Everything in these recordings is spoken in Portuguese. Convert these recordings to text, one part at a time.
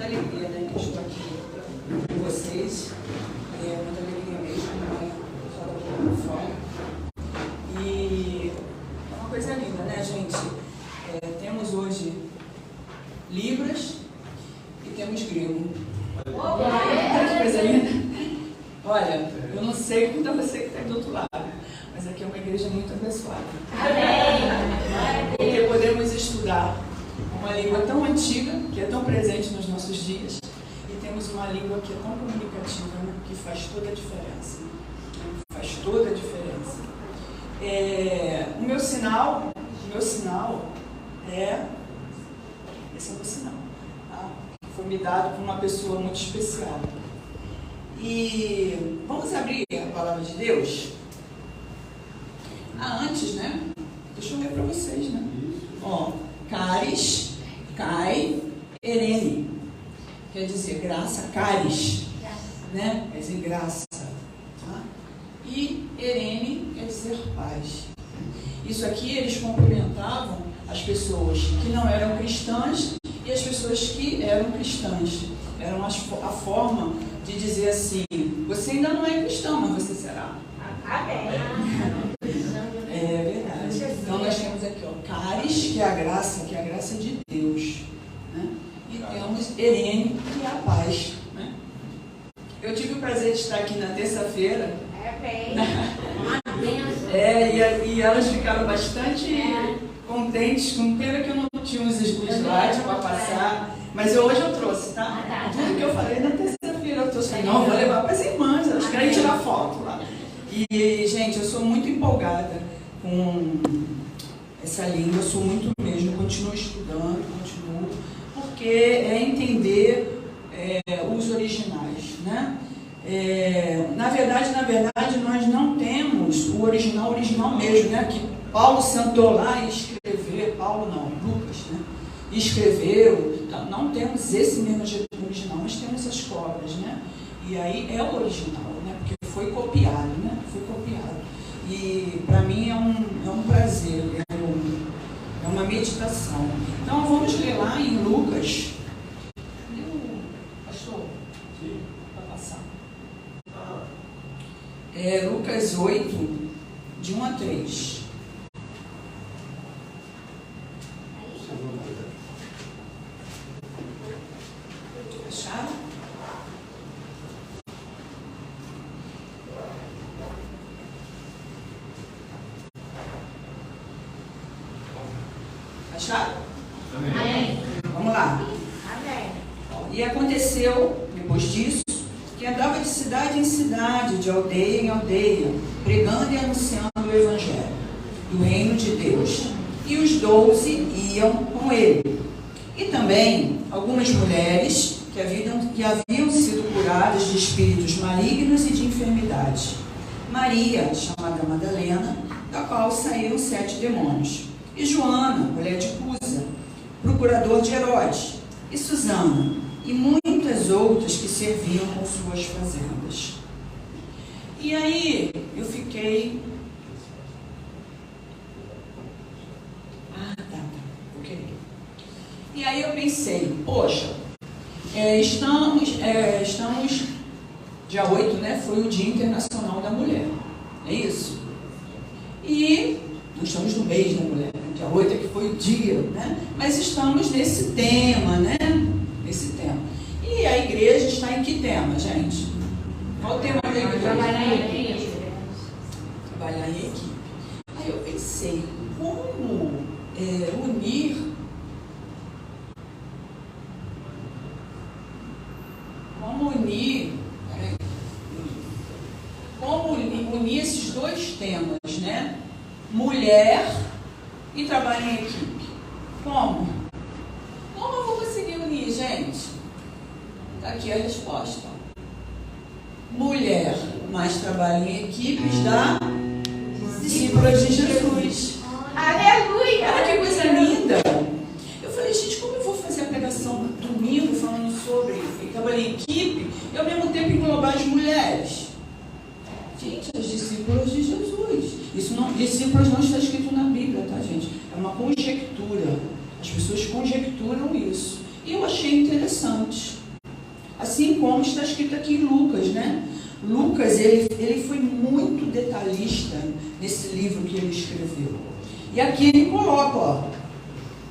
alegria, né, que eu estou aqui com vocês. Muita alegria mesmo, né? Só daqui para fora. E é uma coisa linda, né, gente? Temos hoje Libras e temos grego. Olha que coisa linda. Olha, eu não sei quanto a você que está do outro lado, mas aqui é uma igreja muito abençoada. Porque podemos estudar uma língua tão antiga, que é tão presente nos nossos dias, e temos uma língua que é tão comunicativa, né, que faz toda a diferença. Faz toda a diferença. O meu sinal é... Esse é o meu sinal. Tá? Foi me dado por uma pessoa muito especial. E vamos abrir a palavra de Deus? Antes, né? Deixa eu ler para vocês, né? Ó, caris, kai, erene. Quer dizer graça, caris, né? Quer dizer graça. Tá? E erene quer dizer paz. Isso aqui eles cumprimentavam as pessoas que não eram cristãs e as pessoas que eram cristãs. Era a forma de dizer assim: você ainda não é cristão, mas você será. É verdade. Então nós temos aqui, ó, caris, que é a graça de Deus, né? E temos erene, que é a paz, né? Eu tive o prazer de estar aqui na terça-feira. E elas ficaram bastante contentes, com pena que eu não tinha os slides para passar, mas hoje eu trouxe, tá? Tudo que eu falei na terça-feira eu trouxe. Não, vou levar para as irmãs, elas querem tirar foto lá. E, gente, eu sou muito empolgada com essa língua, eu sou muito mesmo, continuo estudando, porque é entender os originais, né? Na verdade, nós não temos o original mesmo, né? Que Paulo sentou lá e escreveu, Lucas, né? Escreveu, não temos esse mesmo original, mas temos as cópias, né? E aí é o original, né? Porque foi copiado, né? E para mim é um prazer, é uma meditação. Então vamos ler lá em Lucas. Pastor? Sim. Vai passar. Lucas 8, de 1 a 3. Acharam? Acharam? Amém. Vamos lá. Amém. E aconteceu, depois disso, que andava de cidade em cidade, de aldeia em aldeia, pregando e anunciando o Evangelho do reino de Deus. E os 12 iam com ele. E também algumas mulheres que haviam sido curadas de espíritos malignos e de enfermidades. Maria, chamada Madalena, da qual saíram 7 demônios. E Joana, mulher de Cusa, procurador de Herodes. E Susana, e muitas outras que serviam com suas fazendas. E aí eu fiquei... Ok. E aí eu pensei, poxa, estamos dia 8, né? Foi o Dia Internacional da Mulher. É isso? E nós estamos no mês da mulher, né? Dia 8 é que foi o dia, né? Mas estamos nesse tema, né? Nesse tema. E a igreja está em que tema, gente? Qual o tema da igreja? Trabalhar em equipe. Trabalhar em equipe. Aí eu pensei, como unir esses dois temas, né? Mulher e trabalho em equipe. Como? Como eu vou conseguir unir, gente? Está aqui a resposta. Mulher mais trabalho em equipes dá discípulos de Jesus. Aleluia! Olha que coisa linda! Eu falei, gente, como eu vou fazer a pregação domingo falando sobre trabalho em equipe e ao mesmo tempo englobar as mulheres? Gente, os discípulos de Jesus. Discípulos não está escrito na Bíblia, tá, gente? É uma conjectura. As pessoas conjecturam isso. E eu achei interessante. Assim como está escrito aqui em Lucas, né? Lucas, ele foi muito detalhista nesse livro que ele escreveu. E aqui ele coloca, ó,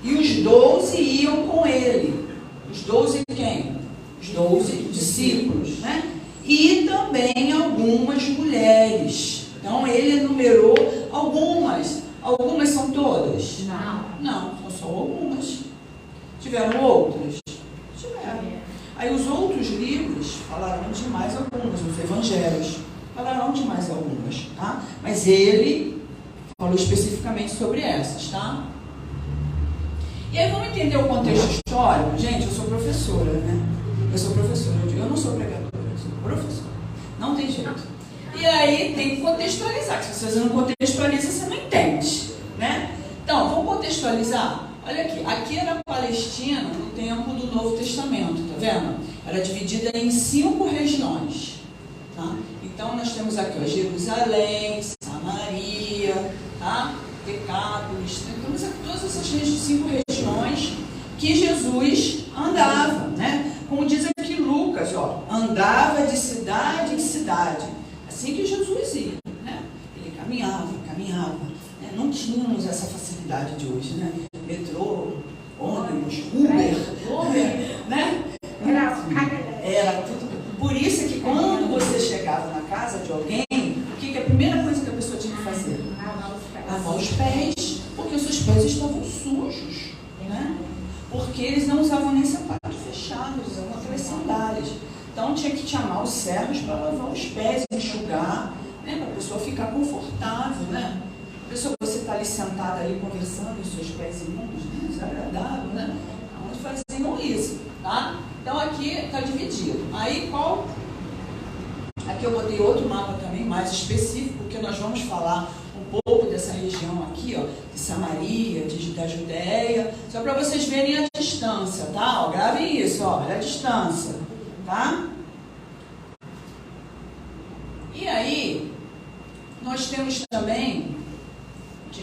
e os 12 iam com ele. Os 12 quem? Os 12 discípulos, né? E também algumas mulheres. Então ele enumerou algumas. Algumas são todas? Não, são só algumas. Tiveram outras? Tiveram. Aí os outros livros falarão de mais algumas, os evangelhos falarão de mais algumas, tá? Mas ele falou especificamente sobre essas, tá? E aí vamos entender o contexto histórico? Gente, eu sou professora, né? Eu sou professora, eu não sou pregadora, eu sou professora. Não tem jeito. E aí tem que contextualizar, que se você não contextualiza, você não entende, né? Então, vamos contextualizar? Olha aqui, aqui era a Palestina no tempo do Novo Testamento, tá vendo? Era dividida em 5 regiões, tá? Então, nós temos aqui, ó, Jerusalém, Samaria, tá? Decápolis, temos aqui todas essas 5 regiões que Jesus andava, né? Como diz aqui Lucas, ó, andava de cidade em cidade, assim que Jesus ia, né? Ele caminhava, né? Não tínhamos essa facilidade de hoje, né? Metrô, ônibus, Uber, né? Era tudo. Por isso que quando você chegava na casa de alguém, o que é a primeira coisa que a pessoa tinha que fazer? Lavar os pés, porque os seus pés estavam sujos, né? Porque eles não usavam nem sapatos fechados, usavam aquelas sandálias. Então tinha que chamar os servos para lavar os pés, enxugar, né? Para a pessoa ficar confortável, né? A pessoa, você está ali sentada ali conversando, os seus pés imundos, né? Desagradável, né? Então eles faziam isso, tá? Então aqui está dividido. Aí qual? Aqui eu botei outro mapa também, mais específico, porque nós vamos falar um pouco dessa região aqui, ó, de Samaria, da Judéia, só para vocês verem a distância, tá? Ó, gravem isso, ó, olha a distância, tá? E aí, nós temos também,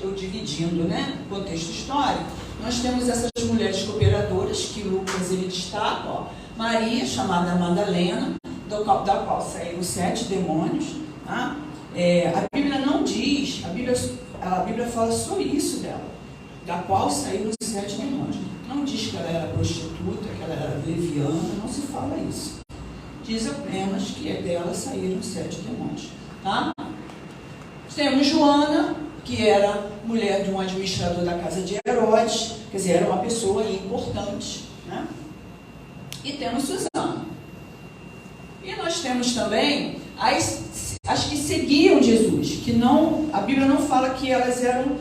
eu dividindo, né, o contexto histórico, nós temos essas mulheres cooperadoras que Lucas ele destaca, ó, Maria, chamada Madalena, da qual saíram 7 demônios, tá? A Bíblia não diz, a Bíblia fala só isso dela, da qual saíram 7 demônios. Não diz que ela era prostituta, que ela era leviana, não se fala isso. Diz apenas que dela saíram 7 demônios, tá? Temos Joana, que era mulher de um administrador da casa de Herodes, quer dizer, era uma pessoa importante, né? E temos Susana. E nós temos também as que seguiam Jesus, que não, a Bíblia não fala que elas eram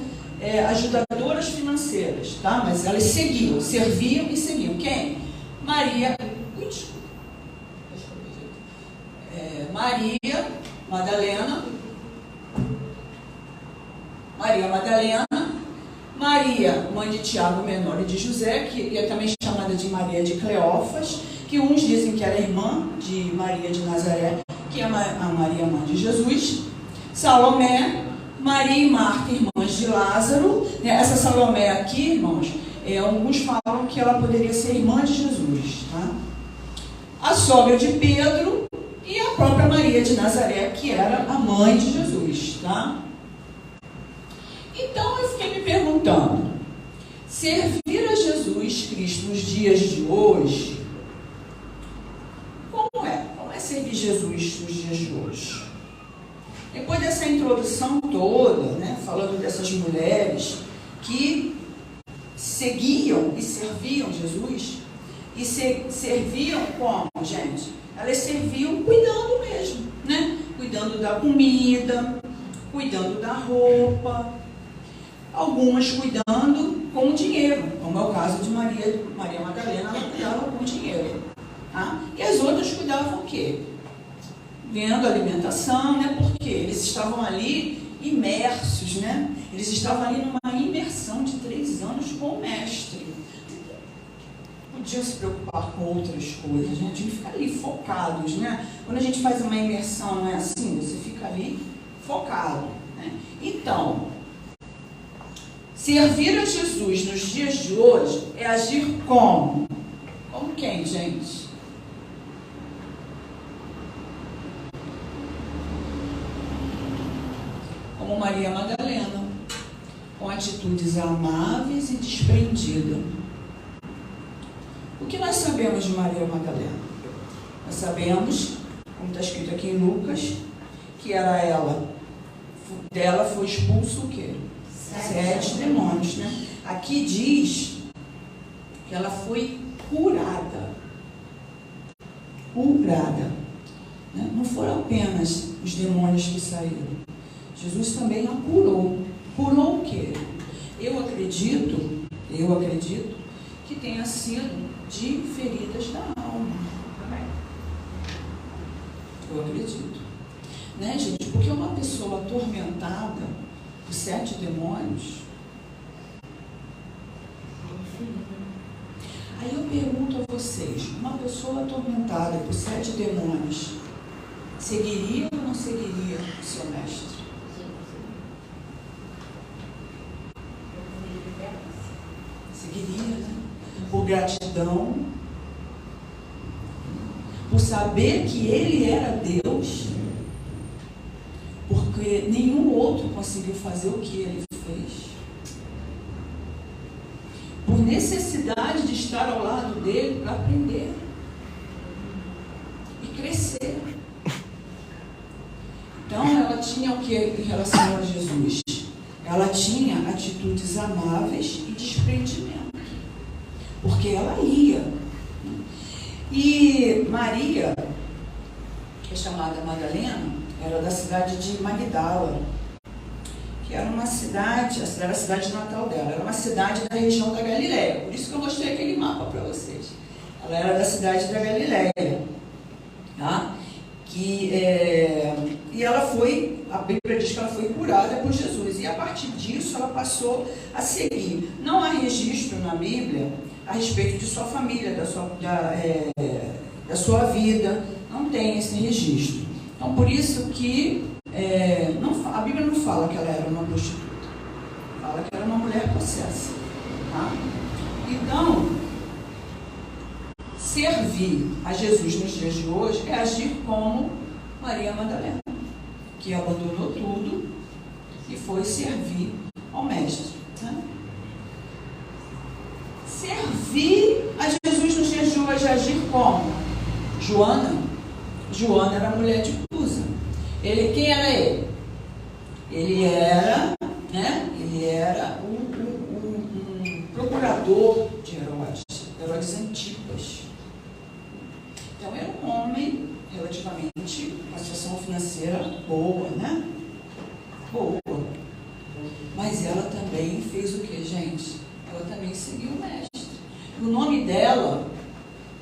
ajudadoras financeiras, tá? Mas elas seguiam, serviam e seguiam. Quem? Maria Madalena, Maria, mãe de Tiago Menor e de José, que é também chamada de Maria de Cleófas, que uns dizem que era irmã de Maria de Nazaré, que é a Maria, mãe de Jesus, Salomé, Maria e Marta, irmãs de Lázaro. Essa Salomé aqui, irmãos, alguns falam que ela poderia ser irmã de Jesus, tá? A sogra de Pedro e a própria Maria de Nazaré, que era a mãe de Jesus, tá? Então eu fiquei me perguntando, servir a Jesus Cristo nos dias de hoje, como é? Como é servir Jesus nos dias de hoje? Depois dessa introdução toda, né, falando dessas mulheres que seguiam e serviam Jesus, e serviam como, gente? Elas serviam cuidando mesmo, né? Cuidando da comida, cuidando da roupa, algumas cuidando com dinheiro, como é o caso de Maria Madalena, ela cuidava com dinheiro, tá? E as outras cuidavam o quê? Vendo a alimentação, né? Porque eles estavam ali imersos, né? Eles estavam ali numa imersão de 3 anos com o mestre. Podiam se preocupar com outras coisas, né? A gente fica ali focados, né? Quando a gente faz uma imersão, não é assim? Você fica ali focado, né? Então, servir a Jesus nos dias de hoje é agir como? quem, gente? Como Maria Madalena, com atitudes amáveis e desprendidas. O que nós sabemos de Maria Madalena? Nós sabemos, como está escrito aqui em Lucas, que era ela, dela foi expulso o quê? 7 demônios, né? Aqui diz que ela foi curada. Curada. Né? Não foram apenas os demônios que saíram. Jesus também a curou. Curou o quê? Eu acredito que tenha sido de feridas da alma. Eu acredito. Né, gente? Porque uma pessoa atormentada por 7 demônios. Aí eu pergunto a vocês, uma pessoa atormentada por 7 demônios, seguiria ou não seguiria o seu mestre? Seguiria, né? Por gratidão, por saber que ele era Deus, porque nenhum outro conseguiu fazer o que ele fez. Por necessidade de estar ao lado dele para aprender e crescer. Então ela tinha o que em relação a Jesus? Ela tinha atitudes amáveis e desprendimento, porque ela ia. E Maria, que é chamada Madalena, era da cidade de Magdala, que era uma cidade, era a cidade natal dela, era uma cidade da região da Galileia. Por isso que eu mostrei aquele mapa para vocês. Ela era da cidade da Galileia. Tá? E ela foi, a Bíblia diz que ela foi curada por Jesus. E a partir disso ela passou a seguir. Não há registro na Bíblia a respeito de sua família, da sua vida. Não tem esse registro. Então, por isso que a Bíblia não fala que ela era uma prostituta. Fala que era uma mulher possessa. Tá? Então, servir a Jesus nos dias de hoje é agir como Maria Madalena, que abandonou tudo e foi servir ao Mestre. Né? Servir a Jesus nos dias de hoje é agir como? Joana era mulher de Cusa. Quem era ele? Ele era, né? Ele era um procurador de Herodes Antipas. Então era um homem relativamente com uma situação financeira boa, né? Boa. Mas ela também fez o que, gente? Ela também seguiu o mestre. O nome dela,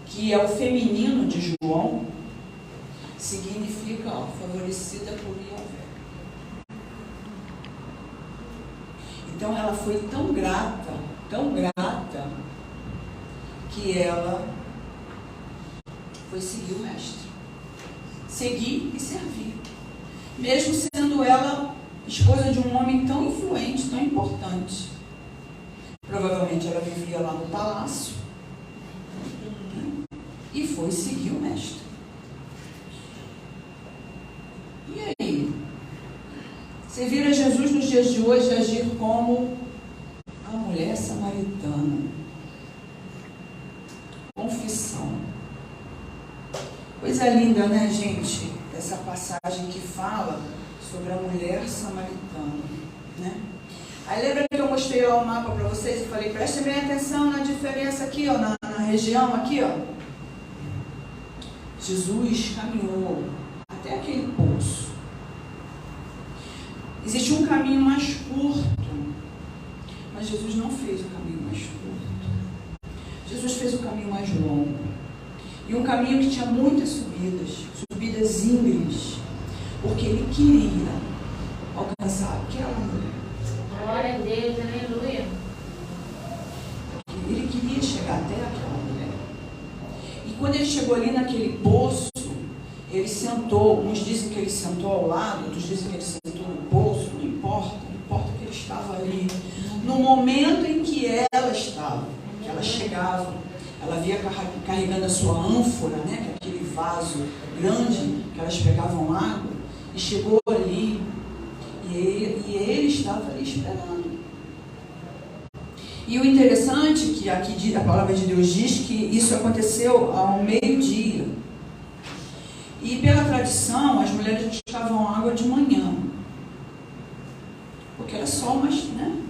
que é o feminino de João, significa favorecida por Yahvé. Então ela foi tão grata, que ela foi seguir o mestre. Seguir e servir. Mesmo sendo ela esposa de um homem tão influente, tão importante. Provavelmente ela vivia lá no palácio. E foi seguir o mestre. E aí? Servir a Jesus nos dias de hoje é agir como a mulher samaritana. Confissão. Coisa linda, né, gente? Essa passagem que fala sobre a mulher samaritana, né? Aí lembra que eu mostrei lá o mapa para vocês e falei, prestem bem atenção na diferença aqui, ó, na região aqui, ó. Jesus caminhou até aquele poço. Existe um caminho mais curto, mas Jesus não fez o caminho mais curto. Jesus fez o caminho mais longo. E um caminho que tinha muitas subidas íngremes, porque ele queria alcançar aquela mulher. Glória a Deus, aleluia. Ele queria chegar até aquela mulher. E quando ele chegou ali naquele poço, ele sentou, uns dizem que ele sentou ao lado, outros dizem que ele sentou no poço, não importa que ele estava ali. No momento em que ela estava, que ela chegava, ela vinha carregando a sua ânfora, né, aquele vaso grande que elas pegavam água, e chegou ali, e ele estava ali esperando. E o interessante é que aqui a palavra de Deus diz que isso aconteceu ao meio-dia. E pela tradição, as mulheres buscavam água de manhã, porque era sol mais, né,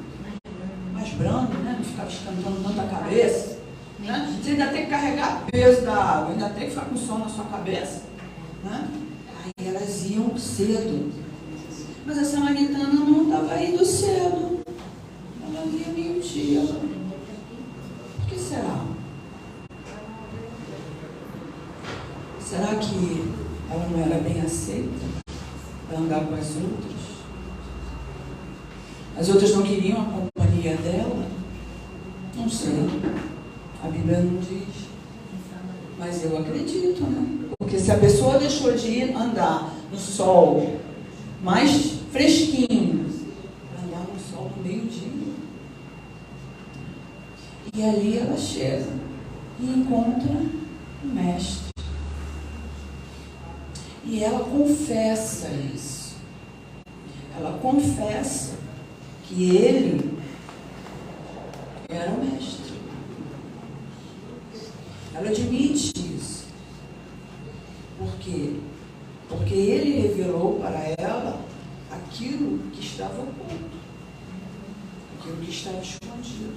mais brando, né, não ficava esquentando tanto a cabeça. Né? Você ainda tem que carregar peso da água, ainda tem que ficar com sol na sua cabeça. Né? Aí elas iam cedo. Mas a samaritana não estava indo cedo. Ela ia meio-dia. Por que será? Será que ela não era bem aceita para andar com as outras? As outras não queriam a companhia dela? Não sei. A Bíblia não diz. Mas eu acredito, né? Porque se a pessoa deixou de andar no sol mais fresquinho, para andar no sol no meio-dia, e ali ela chega e encontra o mestre. E ela confessa isso. Ela confessa que ele era o mestre. Ela admite isso. Por quê? Porque ele revelou para ela aquilo que estava oculto, aquilo que estava escondido.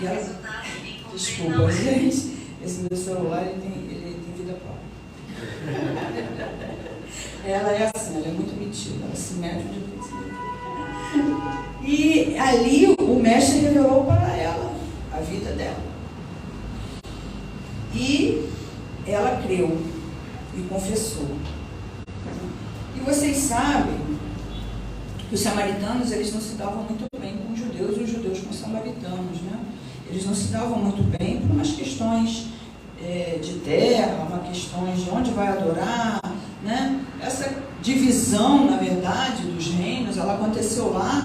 E ela, desculpa, gente, esse meu celular ele tem vida própria. Ela é assim, ela é muito metida, ela se mete onde precisa. E ali o mestre revelou para ela a vida dela. E ela creu e confessou. E vocês sabem que os samaritanos, eles não se davam muito bem com os judeus e os judeus com os samaritanos, né? Eles não se davam muito bem por umas questões de terra, umas questões de onde vai adorar, né? Essa divisão, na verdade, dos reinos, ela aconteceu lá,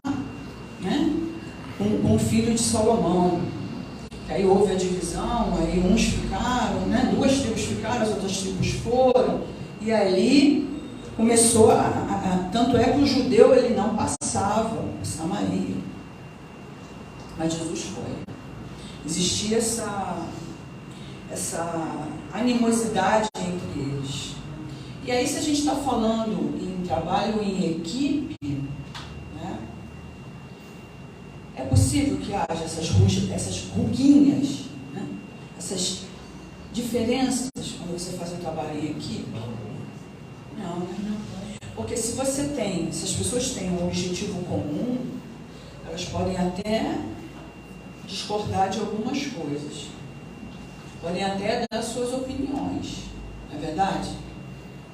né? Com o filho de Salomão. Aí houve a divisão, aí uns ficaram, né? 2 tribos ficaram, as outras tribos foram, e ali começou tanto é que o judeu ele não passava em Samaria, mas Jesus foi. Existia essa animosidade entre eles. E aí, se a gente está falando em trabalho em equipe, né? É possível que haja essas ruguinhas, né? Essas diferenças quando você faz um trabalho em equipe? Não, né? Porque se as pessoas têm um objetivo comum, elas podem até discordar de algumas coisas, podem até dar suas opiniões, não é verdade?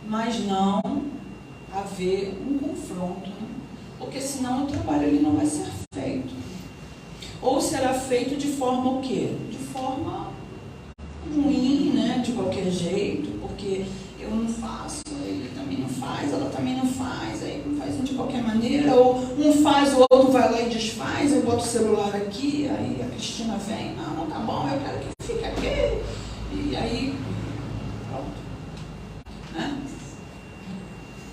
Mas não haver um confronto, né? Porque senão o trabalho ele não vai ser feito. Ou será feito de forma o quê? De forma ruim, né? De qualquer jeito, porque eu não faço, ele também não faz, ela também não faz, aí não faz de qualquer maneira, ou um faz, o outro vai lá e desfaz, eu boto o celular aqui, aí a Cristina vem, não, tá bom, eu quero que fique aqui, e aí, pronto, né?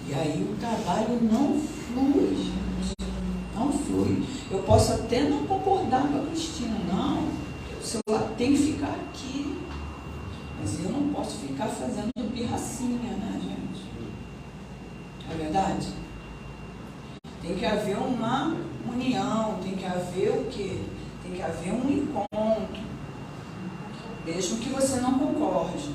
E aí o trabalho não flui, gente, não flui. Eu posso até não concordar com a Cristina, não, o celular tem que ficar aqui, mas eu não posso ficar fazendo pirracinha, né, gente? É verdade? Tem que haver uma união, tem que haver o quê? Tem que haver um encontro, mesmo que você não concorde.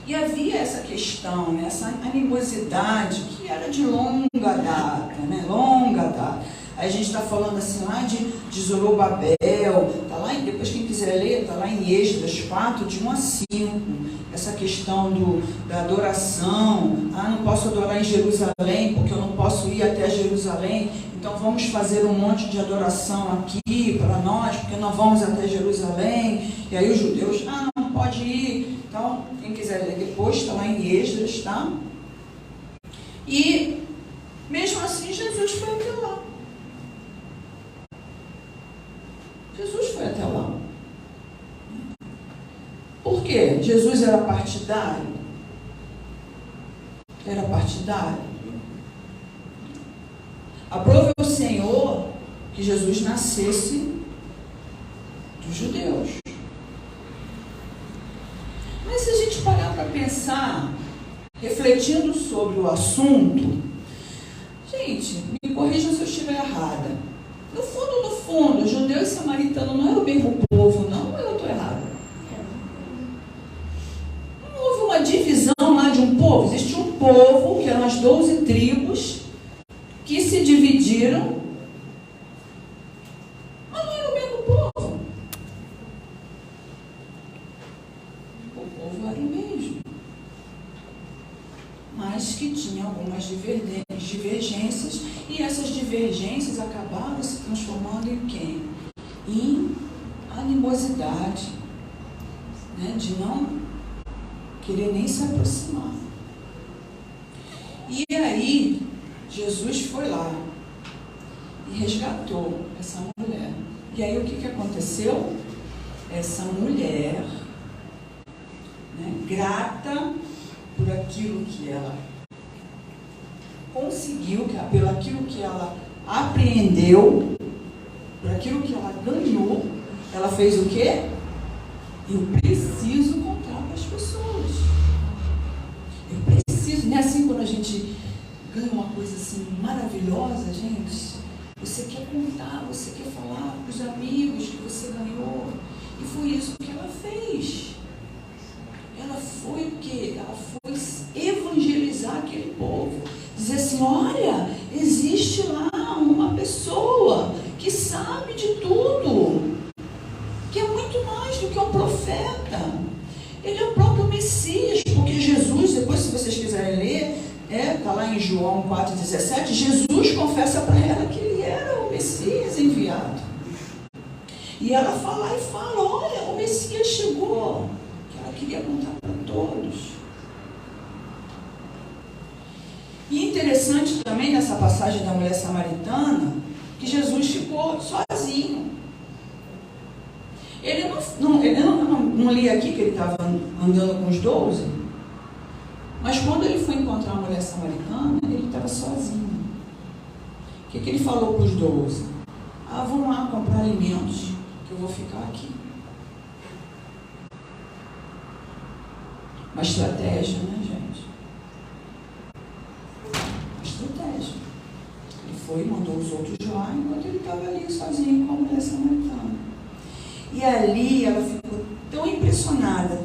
E havia essa questão, né, essa animosidade que era de longa data, né? Longa data. Aí a gente está falando assim lá de Zorobabel, tá lá, depois quem quiser ler, está lá em Êxodos 4, de 1 a 5, essa questão da adoração. Não posso adorar em Jerusalém, porque eu não posso ir até Jerusalém, então vamos fazer um monte de adoração aqui para nós, porque não vamos até Jerusalém. E aí os judeus, não pode ir. Então, quem quiser ler depois, está lá em Êxodos, tá? E, mesmo assim, Jesus foi até lá. Jesus foi até lá. Por quê? Jesus era partidário? Era partidário? Aprove o Senhor que Jesus nascesse dos judeus. Mas se a gente parar para pensar, refletindo sobre o assunto, gente, me corrijam se eu estiver errada. No fundo, judeu e samaritano não era o mesmo povo, não? Ou eu estou errada? Não houve uma divisão lá de um povo? Existia um povo, que eram as 12 tribos, que se dividiram, mas não era o mesmo povo. O povo era o mesmo, mas que tinha algumas divergências, e essas divergências acabaram se transformando em quê? Em animosidade, né? De não querer nem se aproximar. E aí, Jesus foi lá e resgatou essa mulher. E aí, o que aconteceu? Essa mulher, né, grata por aquilo que ela conseguiu, pelo aquilo que ela apreendeu, por aquilo que ela ganhou, ela fez o quê? Eu preciso contar para as pessoas. Eu preciso, não é assim quando a gente ganha uma coisa assim maravilhosa, gente? Você quer contar, você quer falar para os amigos que você ganhou. E foi isso que ela fez. Ela foi o quê? Ela foi evangelizar aquele povo. Dizer assim, olha, existe lá uma pessoa que sabe de tudo, que é muito mais do que um profeta. Ele é o próprio Messias, porque Jesus, depois se vocês quiserem ler, está lá em João 4,17, Jesus confessa para ela que ele era o Messias enviado. E ela fala, olha, o Messias chegou, que ela queria contar para todos. E interessante também nessa passagem da mulher samaritana, que Jesus ficou sozinho. Ele não li aqui que ele estava andando com os 12, mas quando ele foi encontrar a mulher samaritana, ele estava sozinho. O que ele falou para os 12? Vão lá comprar alimentos, que eu vou ficar aqui. Uma estratégia, né, gente? Uma estratégia. Ele foi e mandou os outros lá, enquanto ele estava ali sozinho com a mulher samaritana. E ali ela ficou tão impressionada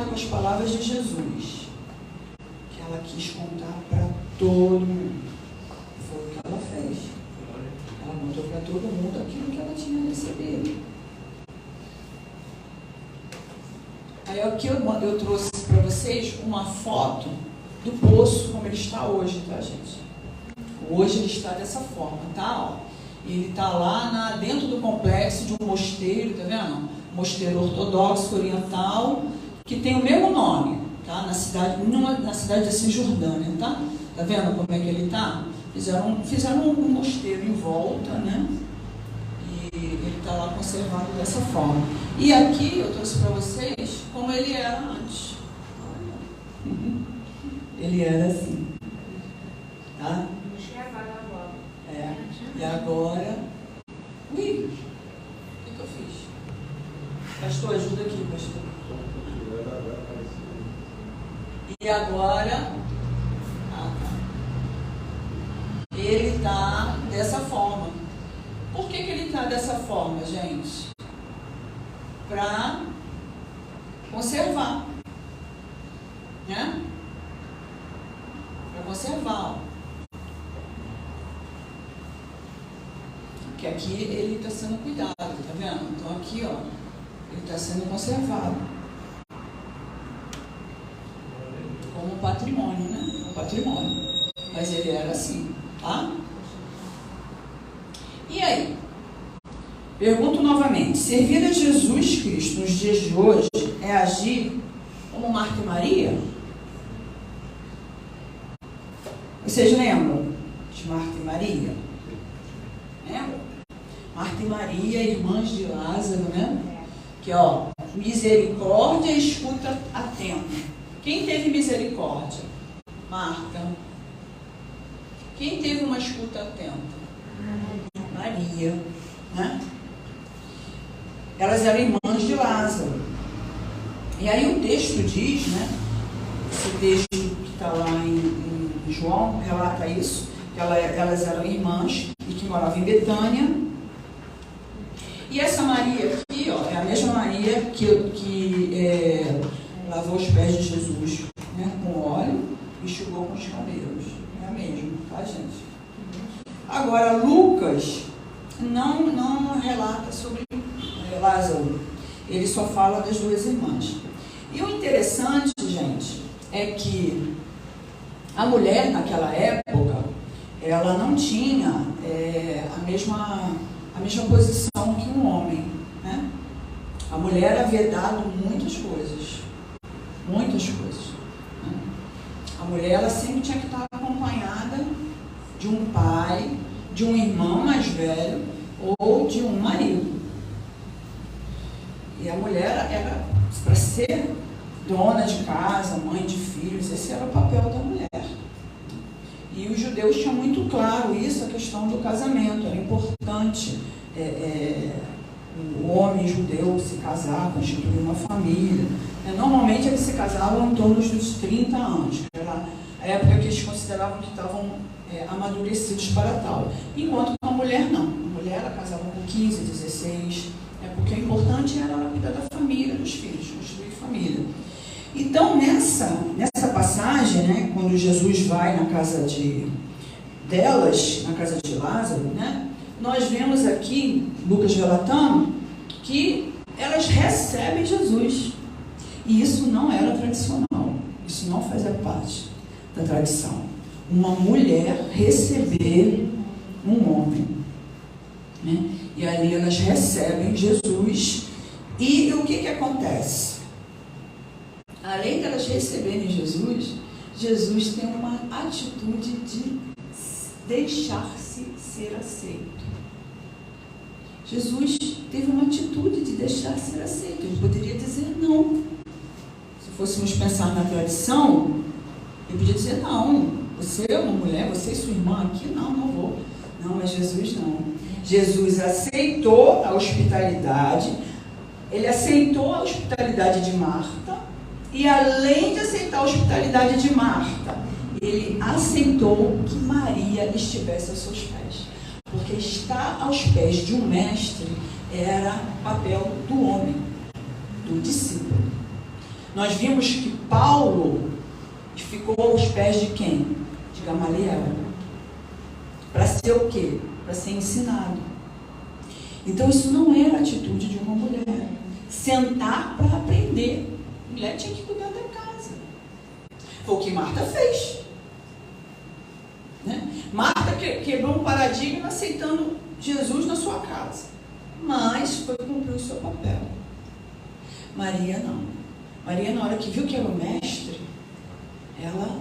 com as palavras de Jesus, que ela quis contar para todo mundo. Foi o que ela fez. Ela contou para todo mundo aquilo que ela tinha recebido. Aí aqui eu trouxe para vocês uma foto do poço como ele está hoje, tá, gente? Hoje ele está dessa forma, tá? Ó. Ele está lá dentro do complexo de um mosteiro, tá vendo? Mosteiro ortodoxo oriental, que tem o mesmo nome, tá? Na cidade da Cisjordânia, tá? Tá vendo como é que ele está? Fizeram um mosteiro em volta, né? E ele está lá conservado dessa forma. E aqui eu trouxe para vocês como ele era antes. Ele era assim, tá? E agora, o que eu fiz? Pastor, ajuda aqui, pastor. E agora, ele está dessa forma. Por que ele está dessa forma, gente? Para conservar, né? Para conservar, ó. Que aqui ele está sendo cuidado, tá vendo? Então aqui, ó, ele está sendo conservado como um patrimônio, né? Um patrimônio. Mas ele era assim, tá? E aí? Pergunto novamente: servir a Jesus Cristo nos dias de hoje é agir como Marta e Maria? Vocês lembram de Marta e Maria? Lembram? Marta e Maria, irmãs de Lázaro, né? Que, ó, misericórdia e escuta atenta. Quem teve misericórdia? Marta. Quem teve uma escuta atenta? Maria. Né? Elas eram irmãs de Lázaro. E aí o texto diz, né? Esse texto que está lá em João relata isso, que elas eram irmãs e que moravam em Betânia. E essa Maria aqui, ó, é a mesma Maria que lavou os pés de Jesus, né, com óleo e enxugou com os cabelos. É a mesma, tá, gente? Agora, Lucas não relata sobre Lázaro. Ele só fala das duas irmãs. E o interessante, gente, é que a mulher naquela época, ela não tinha a mesma posição que um homem, né? A mulher era vedada muitas coisas. Muitas coisas. Né? A mulher, ela sempre tinha que estar acompanhada de um pai, de um irmão mais velho ou de um marido. E a mulher era para ser dona de casa, mãe de filhos, esse era o papel da mulher. E os judeus tinham muito claro isso, a questão do casamento. Era importante o homem judeu se casar, constituir uma família. Normalmente eles se casavam em torno dos 30 anos, que era a época que eles consideravam que estavam amadurecidos para tal. Enquanto a mulher não. A mulher ela casava com 15, 16, porque o importante era ela cuidar da família, dos filhos, construir família. Então, nessa passagem, né, quando Jesus vai na casa delas, na casa de Lázaro, né, nós vemos aqui, Lucas relatando, que elas recebem Jesus. E isso não era tradicional, isso não fazia parte da tradição. Uma mulher receber um homem. Né? E ali elas recebem Jesus. E o que acontece? Além de elas receberem Jesus, Jesus tem uma atitude de deixar-se ser aceito. Jesus teve uma atitude de deixar-se ser aceito. Ele poderia dizer não. Se fôssemos pensar na tradição, ele podia dizer não. Você é uma mulher, você e sua irmã aqui, não vou. Não, mas Jesus não. Jesus aceitou a hospitalidade. Ele aceitou a hospitalidade de Marta. E além de aceitar a hospitalidade de Marta, ele aceitou que Maria estivesse aos seus pés. Porque estar aos pés de um mestre era papel do homem, do discípulo. Nós vimos que Paulo ficou aos pés de quem? De Gamaliel. Para ser o quê? Para ser ensinado. Então isso não era a atitude de uma mulher. Sentar para aprender. A mulher tinha que cuidar da casa. Foi o que Marta fez. Né? Marta quebrou um paradigma aceitando Jesus na sua casa. Mas foi cumprir o seu papel. Maria não. Maria, na hora que viu que era o mestre, ela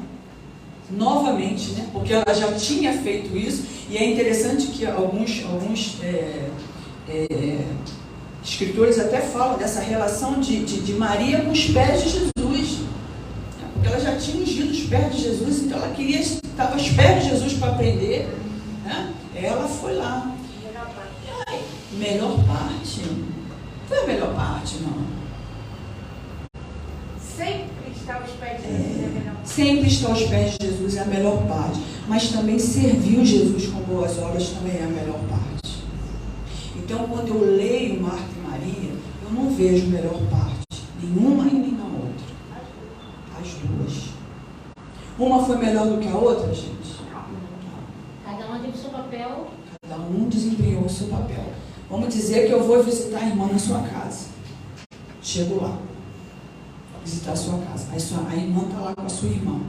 novamente, né? Porque ela já tinha feito isso. E é interessante que alguns escritores até falam dessa relação de Maria com os pés de Jesus. Porque ela já tinha ungido os pés de Jesus, então ela queria estar aos pés de Jesus para aprender. Né? Ela foi lá. Melhor parte? Foi a melhor parte, não. Sempre estar aos pés de Jesus é a melhor parte. Sempre estar aos pés de Jesus é a melhor parte. Mas também servir Jesus com boas obras também é a melhor parte. Então, quando eu leio Marta e Maria, eu não vejo melhor parte. Nenhuma e nem na outra. As duas. Uma foi melhor do que a outra, gente? Cada uma teve o seu papel. Cada um desempenhou o seu papel. Vamos dizer que eu vou visitar a irmã na sua casa. Chego lá. Visitar a sua casa. A irmã está lá com a sua irmã.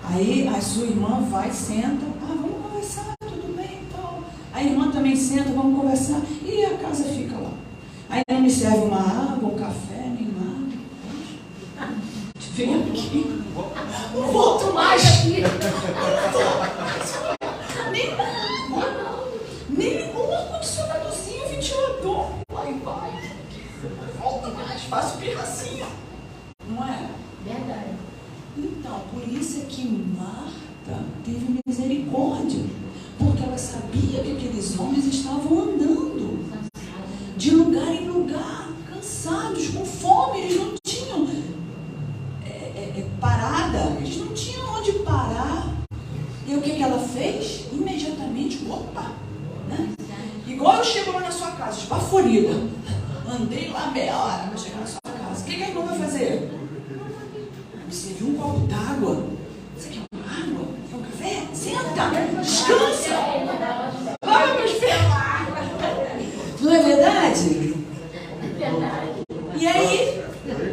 Aí a sua irmã vai, senta. Vamos conversar, tudo bem e tal. A irmã também senta, vamos conversar. E a casa fica lá. Aí não me serve uma água, um café, nem nada. Vem aqui. Não volto mais aqui. Nem um ar-condicionadozinho, ventilador. Vai. Volta mais. fica assim, não é? Verdade. Então, por isso é que Marta teve misericórdia, porque ela sabia que aqueles homens estavam andando de lugar em lugar, cansados, com fome, eles não tinham parada, eles não tinham onde parar. E o que ela fez? Imediatamente, opa, né? Igual eu chego lá na sua casa, esbaforida, andei lá meia hora para chegar na sua casa. O que a irmã vai fazer? Você viu um copo d'água? Você quer uma água? Quer um café? Senta, descansa, lava meus pés. Não é verdade? E aí,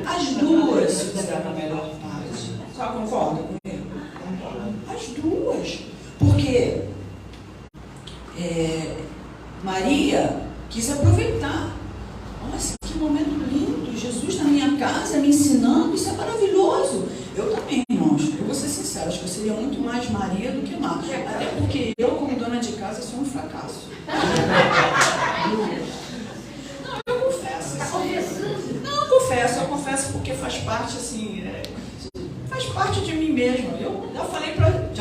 as duas fizeram a melhor parte. Só concorda comigo? As duas. Porque Maria quis aproveitar. Nossa, que momento lindo. Jesus na minha casa me ensinando. Isso é maravilhoso. Eu também, irmãos. Eu vou ser sincera. Acho que eu seria muito mais Maria do que Marta. Até porque eu, como dona de casa, sou um fracasso. Não, eu confesso. Não, eu confesso porque faz parte, assim, faz parte de mim mesmo. Eu já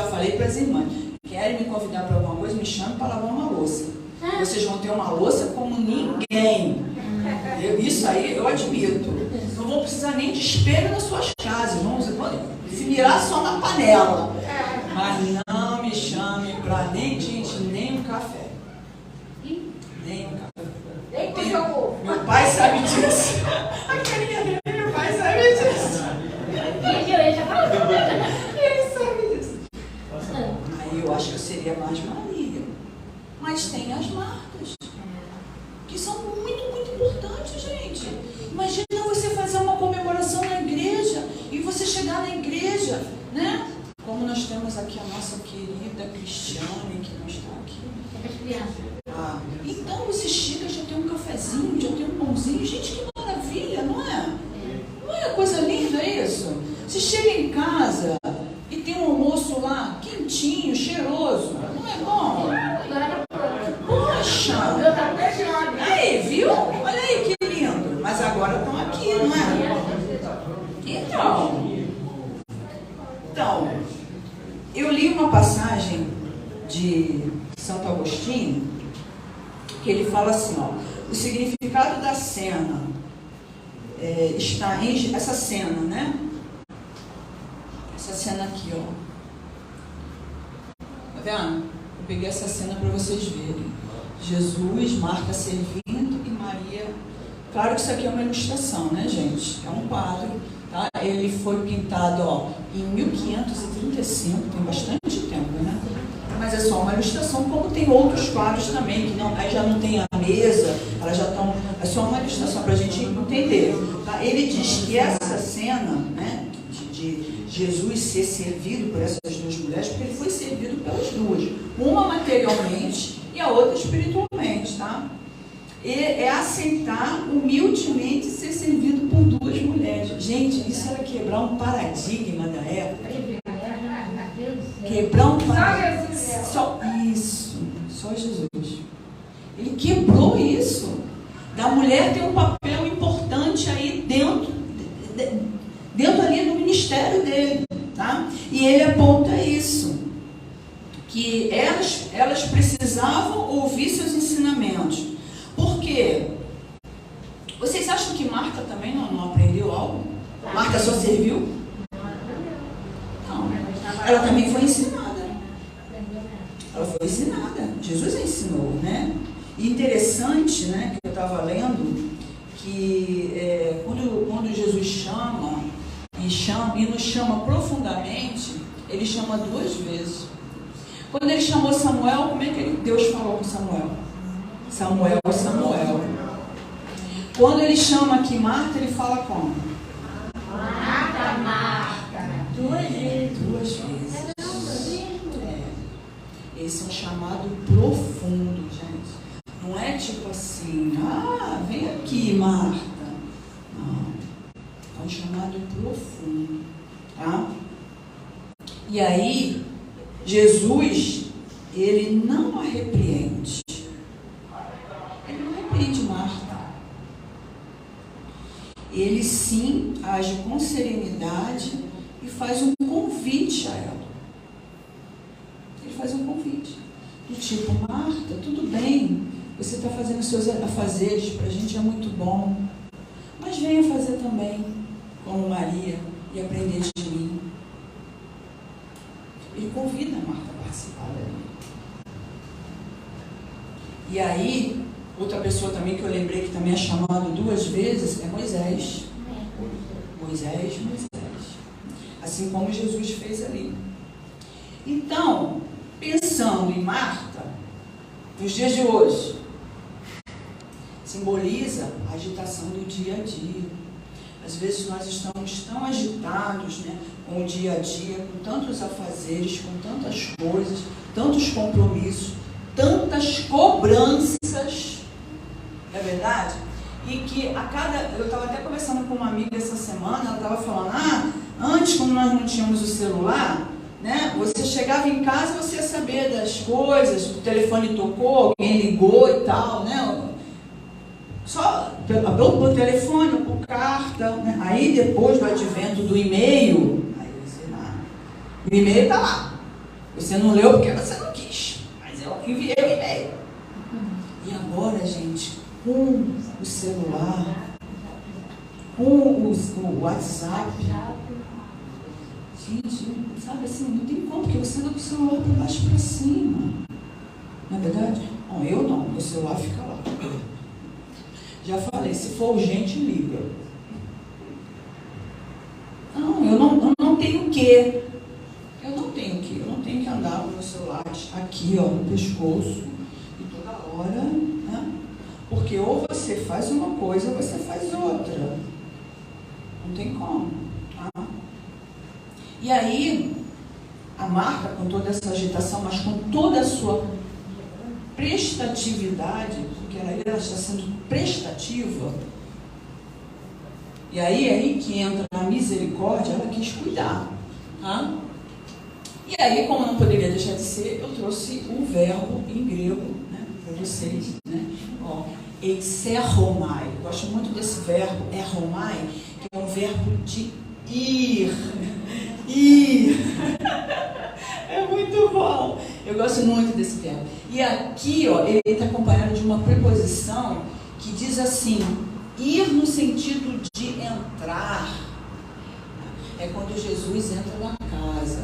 falei para as irmãs, querem me convidar para alguma coisa, me chamem para lavar uma louça. Vocês vão ter uma louça como ninguém. Isso aí eu admito. Não vão precisar nem de espelho nas suas casas. Vão se virar só na panela. Mas não me chame para nem um café. Nem um café. Meu pai sabe disso. A carinha dele, meu pai sabe disso. Ele sabe disso. Aí eu acho que eu seria mais Maria. Mas tem as Martas, que são muito, muito importantes, gente. Imagina você fazer uma comemoração na igreja e você chegar na igreja, né? Como nós temos aqui a nossa querida Cristiane, que não está aqui. Então você chega, já tem um cafezinho, já tem um pãozinho. Gente, que maravilha, não é? Não é coisa linda isso? Você chega em casa e tem um almoço lá, quentinho, cheiroso. Não é bom? Poxa! Aí, viu? Olha aí que lindo. Mas agora estão aqui, não é? Então, eu li uma passagem de Santo Agostinho, que ele fala assim, ó, o significado da cena está em essa cena, né? Essa cena aqui, ó. Tá vendo? Eu peguei essa cena para vocês verem. Jesus, Marta servindo e Maria. Claro que isso aqui é uma ilustração, né, gente? É um quadro, tá? Ele foi pintado, ó, em 1535, tem bastante tempo, né? Mas é só uma ilustração, como tem outros quadros também, que não, aí já não tem a mesa, elas já estão. É só uma ilustração para a gente entender. Tá? Ele diz que essa cena, né, de Jesus ser servido por essas duas mulheres, porque ele foi servido pelas duas, uma materialmente e a outra espiritualmente, tá? E é aceitar humildemente ser servido por duas mulheres. Gente, isso era quebrar um paradigma da época. Quebrar um paradigma. Só Jesus. Ele quebrou isso. Da mulher ter um papel importante aí dentro ali do ministério dele, tá? E ele aponta isso, que elas precisavam ouvir seus ensinamentos. Por quê? Vocês acham que Marta também não aprendeu algo? Marta só serviu? Não. Ela também foi ensinada. Ela foi ensinada. Jesus ensinou, né? E interessante, né, que eu estava lendo, que quando Jesus chama e nos chama profundamente, ele chama duas vezes. Quando ele chamou Samuel, como é que Deus falou com Samuel? Samuel. Quando ele chama aqui Marta, ele fala como? Marta. Duas vezes. Esse é um chamado profundo, gente. Não é tipo assim, vem aqui, Marta. Não. É um chamado profundo, tá? E aí, Jesus, ele não a repreende. Ele não repreende Marta. ele sim age com serenidade e faz um convite a ela. Ele faz um convite. Do tipo, Marta, tudo bem, você está fazendo seus afazeres, para a gente é muito bom, mas venha fazer também, como Maria, e aprender de mim. Ele convida a Marta a participar dele. E aí, outra pessoa também que eu lembrei que também é chamado 2 vezes é Moisés. Moisés. Assim como Jesus fez ali. Então, pensando em Marta, nos dias de hoje, simboliza a agitação do dia a dia. Às vezes nós estamos tão agitados, né, com o dia a dia, com tantos afazeres, com tantas coisas, tantos compromissos, tantas cobranças, não é verdade? E que eu estava até conversando com uma amiga essa semana, ela estava falando, antes, quando nós não tínhamos o celular, né, você chegava em casa e você ia saber das coisas, o telefone tocou, alguém ligou e tal, né? Só pelo telefone, por carta, né? Aí depois do advento do e-mail, aí você o e-mail está lá. Você não leu porque você não quis, mas eu enviei o e-mail. E agora, gente, com o celular, com o WhatsApp, gente, sabe assim, não tem como, porque você anda com o celular para baixo para cima. Não é verdade? Bom, eu não, meu celular fica lá. Já falei, se for urgente, liga. Não, eu não tenho o quê? Eu não tenho que andar com o meu celular aqui, ó, no pescoço, e toda hora, né? Porque ou você faz uma coisa ou você faz outra. Não tem como. Tá? E aí, a Marta, com toda essa agitação, mas com toda a sua prestatividade, porque ela está sendo prestativa, e aí que entra a misericórdia, ela quis cuidar. Tá? E aí, como não poderia deixar de ser, eu trouxe o verbo em grego, né, para vocês, né? Ó, exerromai. Eu gosto muito desse verbo, erromai, que é um verbo de ir. É muito bom. Eu gosto muito desse verbo. E aqui, ó, ele está acompanhado de uma preposição que diz assim, ir no sentido de entrar. É quando Jesus entra na casa.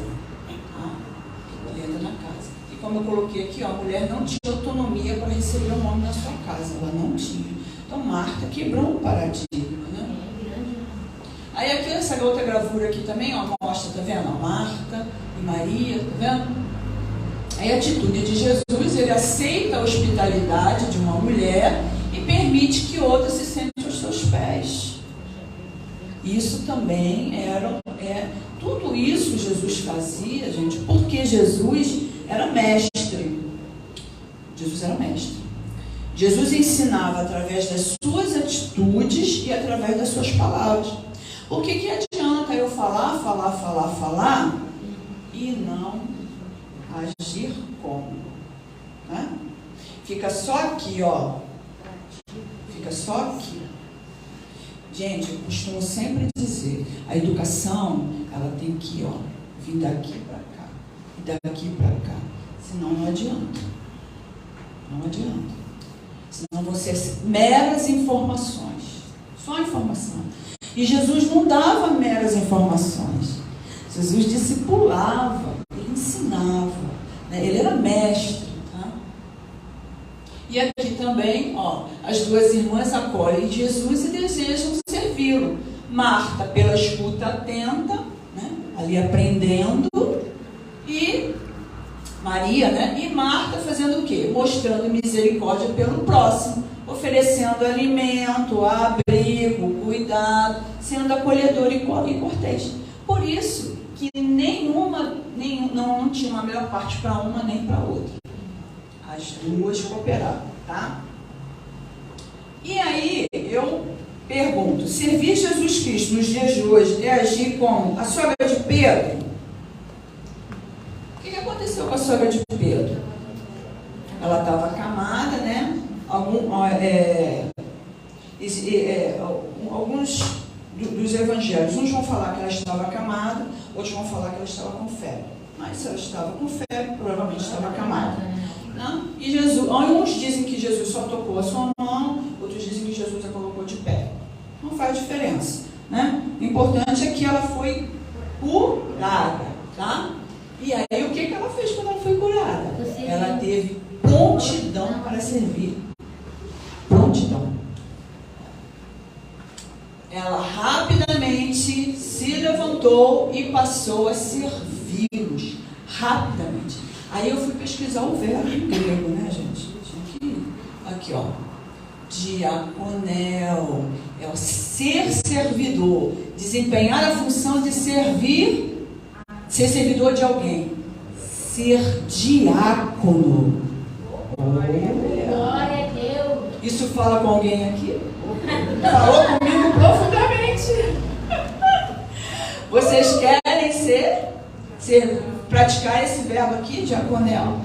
Ele entra na casa. E como eu coloquei aqui, ó, a mulher não tinha autonomia para receber um homem na sua casa. Ela não tinha. Então, Marta quebrou o paradigma, né? Aí aqui, essa outra gravura aqui também, ó, mostra, tá vendo? A Marta e Maria, tá vendo? Aí a atitude de Jesus, ele aceita a hospitalidade de uma mulher e permite que outra se sente aos seus pés. Isso também tudo isso Jesus fazia, gente, porque Jesus era mestre. Jesus era mestre. Jesus ensinava através das suas atitudes e através das suas palavras. Por que adianta eu falar e não agir como? Né? Fica só aqui, ó. Fica só aqui. Gente, eu costumo sempre dizer, a educação, ela tem que, ó, vir daqui para cá, e daqui para cá. Senão não adianta. Não adianta. Senão vão ser meras informações. Só informação. E Jesus não dava meras informações. Jesus discipulava, ele ensinava, né? Ele era mestre. Tá? E aqui também, ó, as duas irmãs acolhem Jesus e desejam servi-lo. Marta pela escuta atenta, né? Ali aprendendo, e Maria, né? E Marta fazendo o quê? Mostrando misericórdia pelo próximo, oferecendo alimento, abrigo, cuidado, sendo acolhedor e cortês. Por isso que não tinha uma melhor parte para uma nem para outra. As duas cooperavam, tá? E aí eu pergunto, servir Jesus Cristo nos dias de hoje é agir como a sogra de Pedro? O que aconteceu com a sogra de Pedro? Ela estava acamada, né? Alguns dos evangelhos. Uns vão falar que ela estava acamada, outros vão falar que ela estava com febre. Mas se ela estava com febre, provavelmente estava acamada. Né? E Jesus, uns dizem que Jesus só tocou a sua mão, outros dizem que Jesus a colocou de pé. Não faz diferença. Né? O importante é que ela foi curada. Tá? E aí o que ela fez quando ela foi curada? Ela teve prontidão para servir. Prontidão. Ela rapidamente se levantou e passou a servi-los. Rapidamente. Aí eu fui pesquisar o verbo em grego, né, gente? Aqui, ó. Diaconel. É o ser servidor. Desempenhar a função de servir, ser servidor de alguém. Ser diácono. Glória a Deus. Isso fala com alguém aqui? Falou comigo profundamente. Vocês querem praticar esse verbo aqui, diaconel?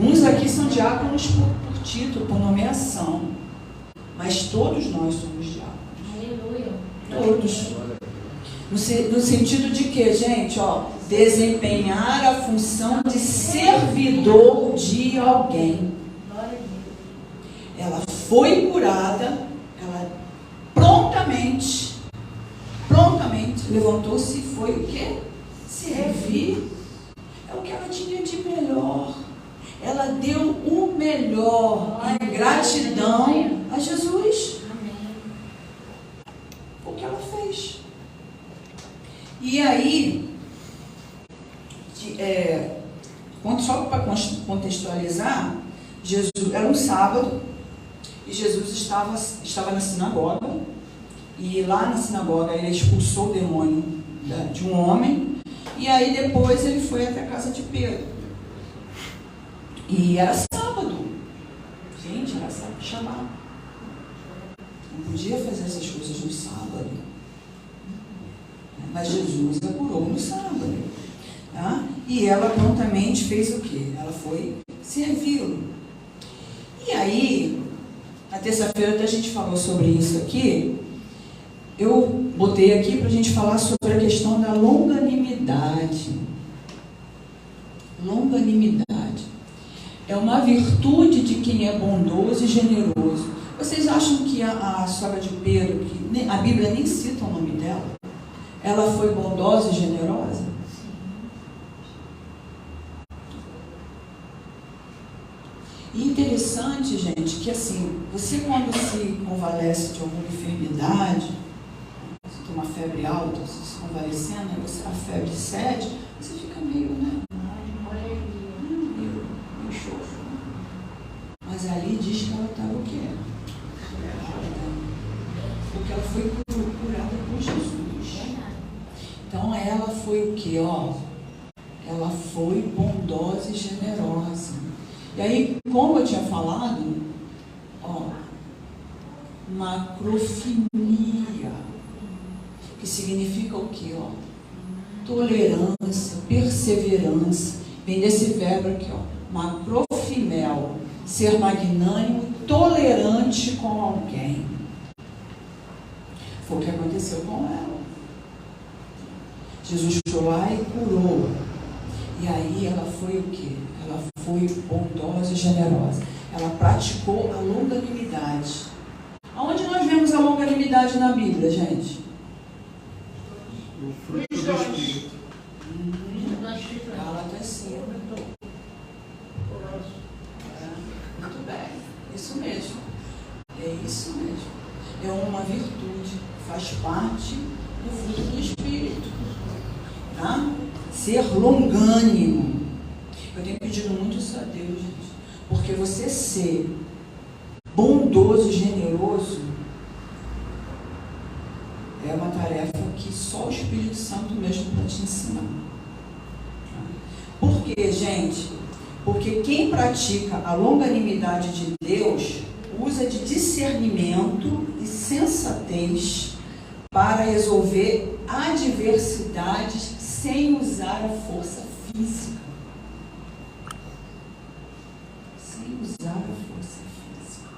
Uns aqui são diáconos por título, por nomeação. Mas todos nós somos diáconos. Aleluia. Todos. No sentido de que, gente, ó, desempenhar a função de servidor de alguém. Ela foi curada, ela prontamente levantou-se e foi o quê? Servir. É o que ela tinha de melhor. Ela deu o melhor em gratidão a Jesus. O que ela fez. E aí, só para contextualizar, Jesus, era um sábado, e Jesus estava na sinagoga, e lá na sinagoga ele expulsou o demônio de um homem, e aí depois ele foi até a casa de Pedro. E era sábado. Gente, era sábado de chamar. Não podia fazer essas coisas no sábado. Mas Jesus a curou no sábado. Tá? E ela prontamente fez o quê? Ela foi servi-lo. E aí, na terça-feira até a gente falou sobre isso aqui. Eu botei aqui para a gente falar sobre a questão da longanimidade. Longanimidade. É uma virtude de quem é bondoso e generoso. Vocês acham que a sogra de Pedro, que a Bíblia nem cita o nome dela, ela foi bondosa e generosa? E interessante, gente, que assim, você quando se convalesce de alguma enfermidade, você tem uma febre alta, você se convalecendo, a febre cede, você fica meio, né? Meio chofo. Mas ali diz que ela estava o quê? Porque ela foi curada por Jesus. Então ela foi o quê? Ela foi bondosa e generosa. E aí, como eu tinha falado, macrofilia, que significa o quê? Tolerância, perseverança. Vem desse verbo aqui, macrofimel, ser magnânimo e tolerante com alguém. Foi o que aconteceu com ela. Jesus foi lá e curou. E aí ela foi o quê? Ela foi bondosa e generosa. Ela praticou a longanimidade. Aonde nós vemos a longanimidade na Bíblia, gente? O fruto do Espírito. Gálatas 5. Muito bem. Isso mesmo. É isso mesmo. É uma virtude. Faz parte do fruto do Espírito. Tá? Ser longânimo. Eu tenho pedido muito isso a Deus, gente. Porque você ser bondoso e generoso é uma tarefa que só o Espírito Santo mesmo pode te ensinar. Por quê, gente? Porque quem pratica a longanimidade de Deus usa de discernimento e sensatez para resolver adversidades sem usar a força física. Sem usar a força física.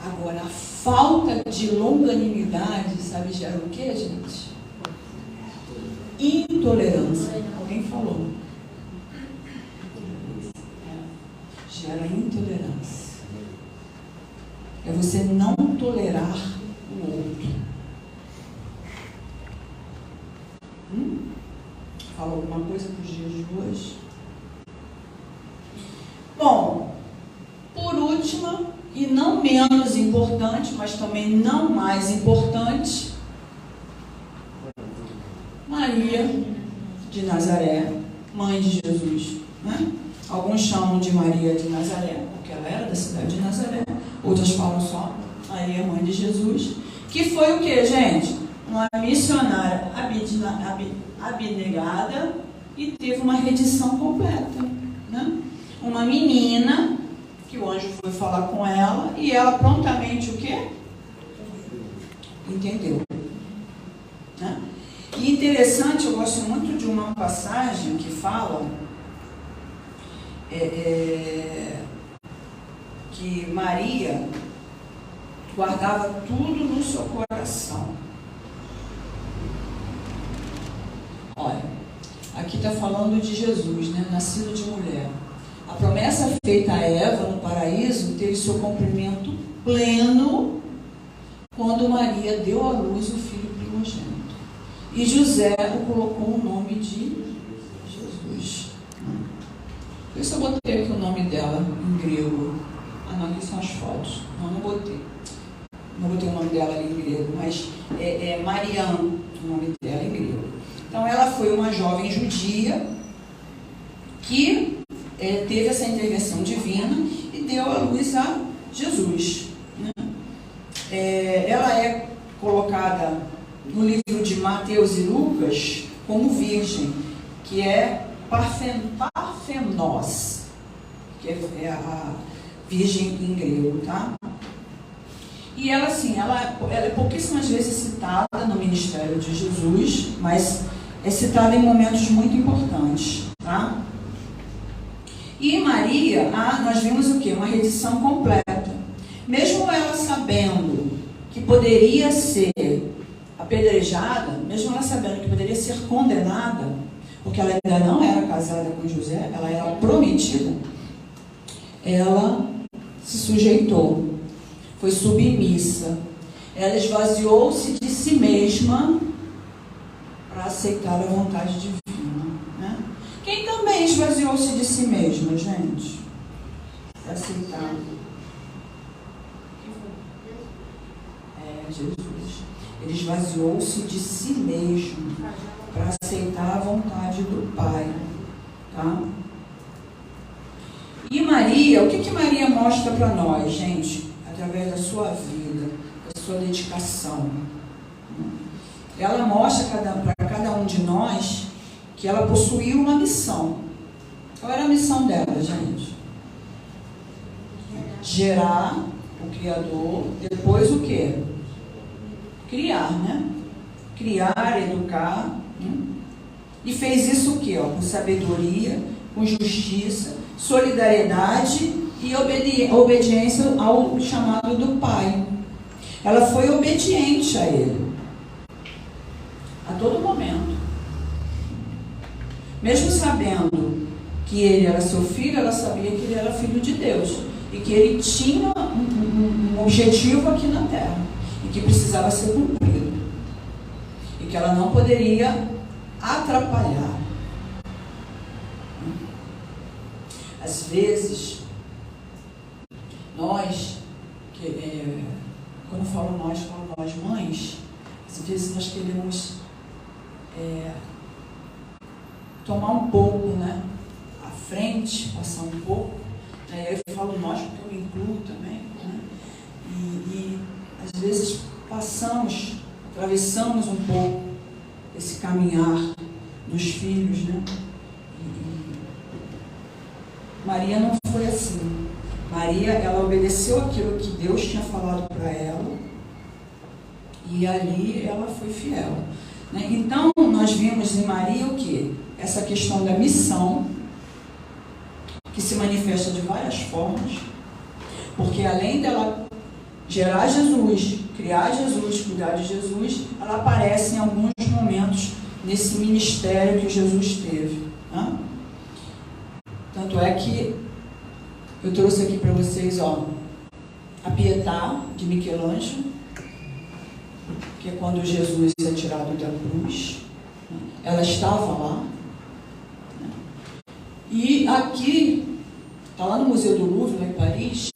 Agora, a falta de longanimidade, sabe, gera o quê, gente? Intolerância. Alguém falou. Gera intolerância. É você não tolerar o outro. Fala alguma coisa para os dias de hoje? Bom, por último, e não menos importante, mas também não mais importante, Maria de Nazaré, mãe de Jesus, né? Alguns chamam de Maria de Nazaré, porque ela era da cidade de Nazaré. Outros falam só Maria, mãe de Jesus. Que foi o que, gente? Uma missionária abnegada e teve uma redição completa, né? Uma menina que o anjo foi falar com ela e ela prontamente o quê? Entendeu, né? E interessante, eu gosto muito de uma passagem que fala que Maria guardava tudo no seu coração. Olha, aqui está falando de Jesus, né? Nascido de mulher. A promessa feita a Eva no paraíso teve seu cumprimento pleno quando Maria deu à luz o filho primogênito. E José o colocou o nome de Jesus. Por isso eu botei aqui o nome dela em grego. Ah, não, aqui são as fotos. Não botei. Não botei o nome dela ali em grego, mas é Mariam, o nome dela em grego. Então ela foi uma jovem judia que teve essa intervenção divina e deu à luz a Jesus, né? Ela é colocada no livro de Mateus e Lucas como virgem, que é Parfenós, que é a virgem em grego, tá? E ela, assim, ela é pouquíssimas vezes citada no ministério de Jesus, mas é citada em momentos muito importantes, tá? E Maria, nós vimos o quê? Uma redição completa. Mesmo ela sabendo que poderia ser apedrejada, mesmo ela sabendo que poderia ser condenada, porque ela ainda não era casada com José, ela era prometida, ela se sujeitou, foi submissa, ela esvaziou-se de si mesma para aceitar a vontade divina, né? Quem também esvaziou-se de si mesma, gente? Para aceitar. Jesus. Ele esvaziou-se de si mesmo para aceitar a vontade do Pai, tá? E Maria, o que Maria mostra para nós, gente? Através da sua vida, da sua dedicação. Ela mostra para cada um de nós que ela possuía uma missão. Qual era a missão dela, gente? Gerar o Criador, depois o quê? Criar, né? Criar, educar, né? E fez isso o quê? Com sabedoria, com justiça, solidariedade e obediência ao chamado do Pai. Ela foi obediente a Ele, a todo momento. Mesmo sabendo que Ele era seu filho, ela sabia que Ele era filho de Deus e que Ele tinha um objetivo aqui na Terra e que precisava ser cumprido e que ela não poderia atrapalhar. Às vezes, nós, quando eu falo nós mães, às vezes nós queremos tomar um pouco, né, à frente, passar um pouco. Eu falo nós porque eu me incluo também, né? E às vezes atravessamos um pouco esse caminhar dos filhos, né? Maria não foi assim. Maria, ela obedeceu aquilo que Deus tinha falado para ela e ali ela foi fiel, né? Então, nós vimos em Maria o quê? Essa questão da missão, que se manifesta de várias formas, porque além dela gerar Jesus, criar Jesus, cuidar de Jesus, ela aparece em alguns momentos nesse ministério que Jesus teve. Né? Tanto é que eu trouxe aqui para vocês, ó, a Pietà de Michelangelo, que é quando Jesus é tirado da cruz. Ela estava lá. E aqui, está lá no Museu do Louvre, lá em Paris,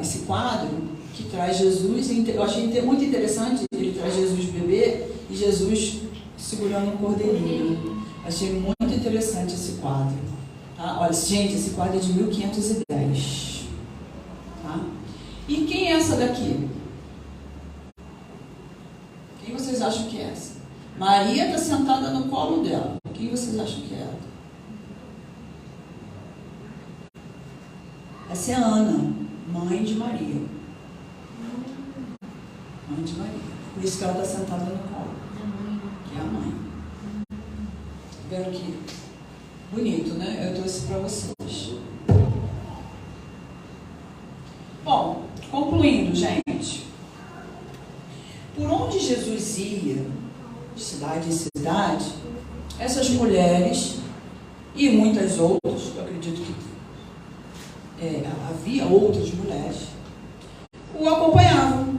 esse quadro que traz Jesus. Eu achei muito interessante, ele traz Jesus bebê e Jesus segurando um cordeirinho. Achei muito interessante esse quadro. Tá? Olha, gente, esse quadro é de 1510. Tá? E quem é essa daqui? Quem vocês acham que é essa? Maria está sentada no colo dela. Quem vocês acham que é ela? Essa é a Ana, mãe de Maria. Mãe de Maria. Por isso que ela está sentada no colo. Que é a mãe. Vendo que bonito, né? Eu trouxe para vocês. Bom, concluindo, gente. Por onde Jesus ia, de cidade em cidade, essas mulheres e muitas outras, eu acredito que havia outras mulheres, o acompanhavam,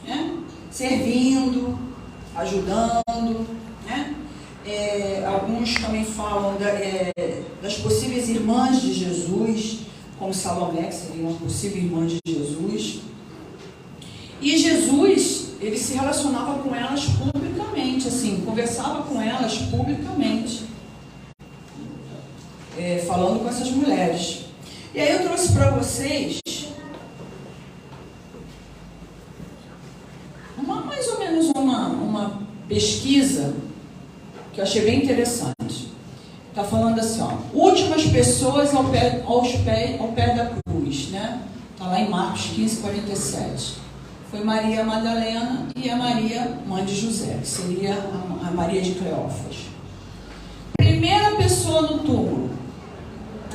né? Servindo, ajudando, né? Alguns também falam das possíveis irmãs de Jesus, como Salomé, que seria uma possível irmã de Jesus. E Jesus, ele se relacionava com elas publicamente, assim, conversava com elas publicamente, falando com essas mulheres. E aí eu trouxe para vocês mais ou menos uma pesquisa que eu achei bem interessante. Está falando assim, ó, últimas pessoas ao pé da cruz, né? Está lá em Marcos 15:47. Foi Maria Madalena e a Maria, mãe de José, que seria a Maria de Cleófas. Primeira pessoa no túmulo,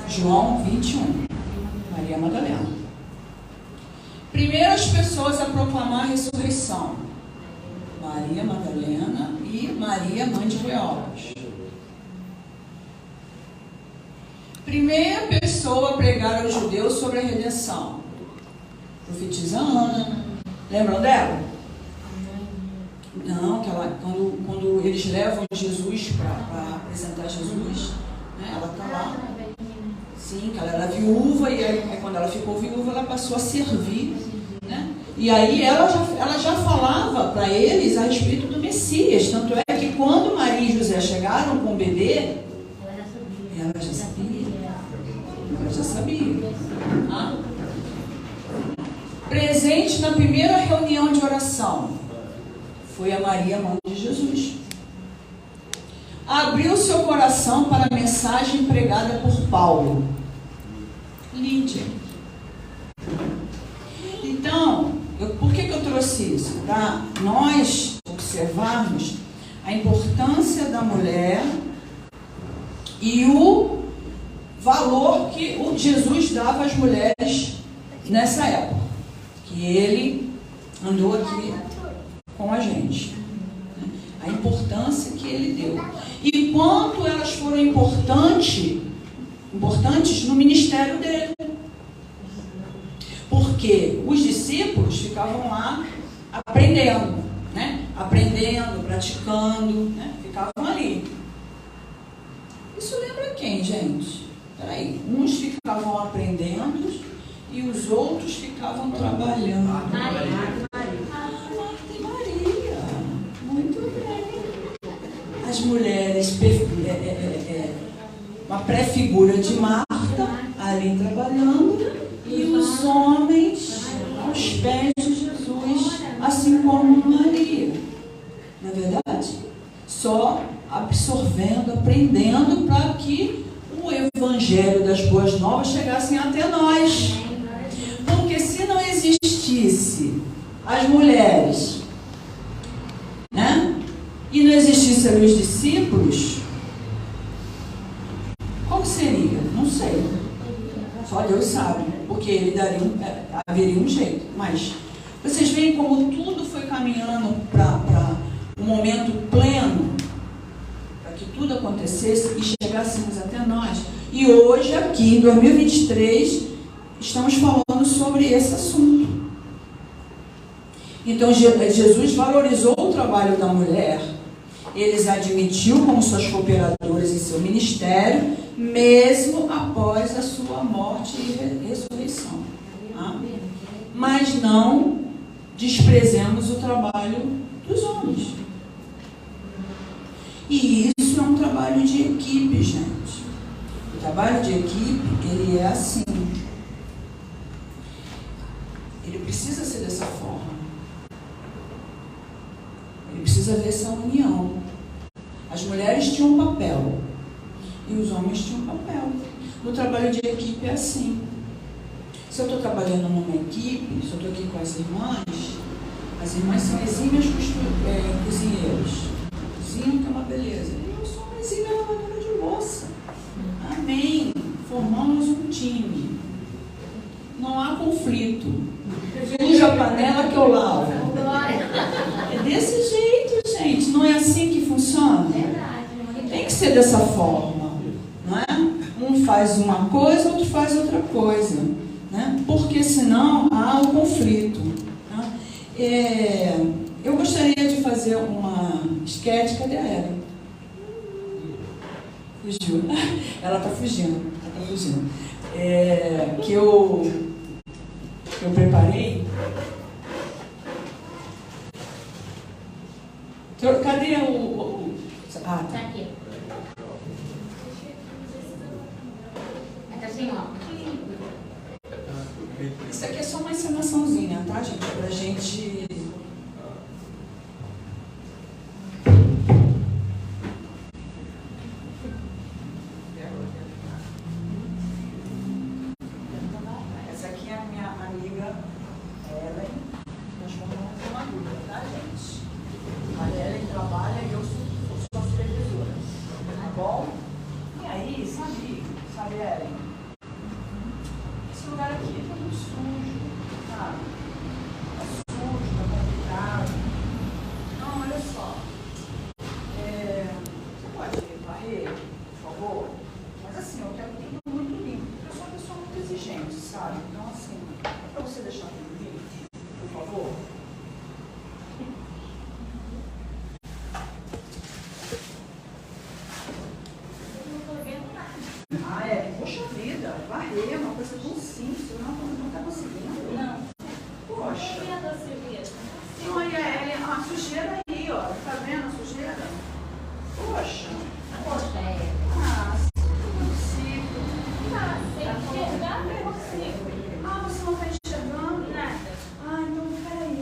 João 21, Maria Madalena. Primeiras pessoas a proclamar a ressurreição, Maria Madalena e Maria, mãe de Cleófas. Primeira pessoa a pregar aos judeus sobre a redenção, profetisa Ana. Lembram dela? Não, que ela, quando eles levam Jesus para apresentar Jesus, né, ela está lá. Sim, que ela era viúva, e aí quando ela ficou viúva, ela passou a servir, né? E aí ela já falava para eles a respeito do Messias. Tanto é que quando Maria e José chegaram com o bebê, ela já sabia. Ela já sabia. Ah? Presente na primeira reunião de oração foi a Maria, mãe de Jesus. Abriu seu coração para a mensagem pregada por Paulo. Lídia. Então, por que eu trouxe isso? Para nós observarmos a importância da mulher e o valor que Jesus dava às mulheres nessa época, que ele andou aqui com a gente. A importância que ele deu. E quanto elas foram importantes no ministério dele. Porque os discípulos ficavam lá aprendendo, né? Aprendendo, praticando, né? Ficavam ali. Isso lembra quem, gente? Peraí, uns ficavam aprendendo e os outros ficavam trabalhando. Marta e Maria. Muito bem. As mulheres, uma pré-figura de Marta, ali trabalhando, e os homens aos pés de Jesus, assim como Maria. Não é verdade? Só absorvendo, aprendendo, para que o Evangelho das Boas Novas chegassem até nós. Porque se não existisse as mulheres, né? E não existissem os discípulos, qual seria? Não sei. Só Deus sabe. porque haveria um jeito. Mas vocês veem como tudo foi caminhando para um momento pleno, para que tudo acontecesse e chegássemos até nós. E hoje, aqui em 2023, estamos falando sobre esse assunto. Então, Jesus valorizou o trabalho da mulher, ele as admitiu como suas cooperadoras em seu ministério, mesmo após a sua morte e ressurreição. Mas não desprezemos o trabalho dos homens. E isso é um trabalho de equipe, gente. O trabalho de equipe, ele é assim. Ele precisa ser dessa forma. Ele precisa ver essa união. As mulheres tinham um papel e os homens tinham um papel. No trabalho de equipe é assim. Se eu estou trabalhando numa equipe, se eu estou aqui com as irmãs são exímias cozinheiras. Cozinham que é uma beleza. Eu sou uma exímia lavadora de louça. Amém. Formamos um time. Não há conflito. Suja a panela que eu lavo. É desse jeito, gente. Não é assim que funciona? Tem que ser dessa forma, não é? Um faz uma coisa, outro faz outra coisa, né? Porque senão há o conflito. Né? Eu gostaria de fazer uma esquete. Cadê a Ellen? Fugiu. Ela está fugindo. Que eu preparei. Cadê o... Ah, tá. Aqui. É assim, ó. Isso aqui é só uma encenaçãozinha, tá, gente? Pra gente... Essa aqui é a minha amiga Ellen. Nós formamos uma dupla, tá, gente? A Ellen trabalha e eu sou sua supervisora. Tá bom? E aí, sabe, Ellen? Esse lugar aqui tá muito sujo, sabe? Tá sujo, tá complicado. Não, olha só. Você pode varrer, por favor? Mas assim, eu quero tudo muito limpo. Eu sou uma pessoa muito exigente, sabe? Então, assim, é pra você deixar tudo limpo, por favor? Poxa vida, varrer é uma coisa tão simples, não está conseguindo? Não. Poxa. Não, olha, a sujeira aí, ó. Tá vendo a sujeira? Poxa. Não consigo. Você não está enxergando? Nada. Então peraí,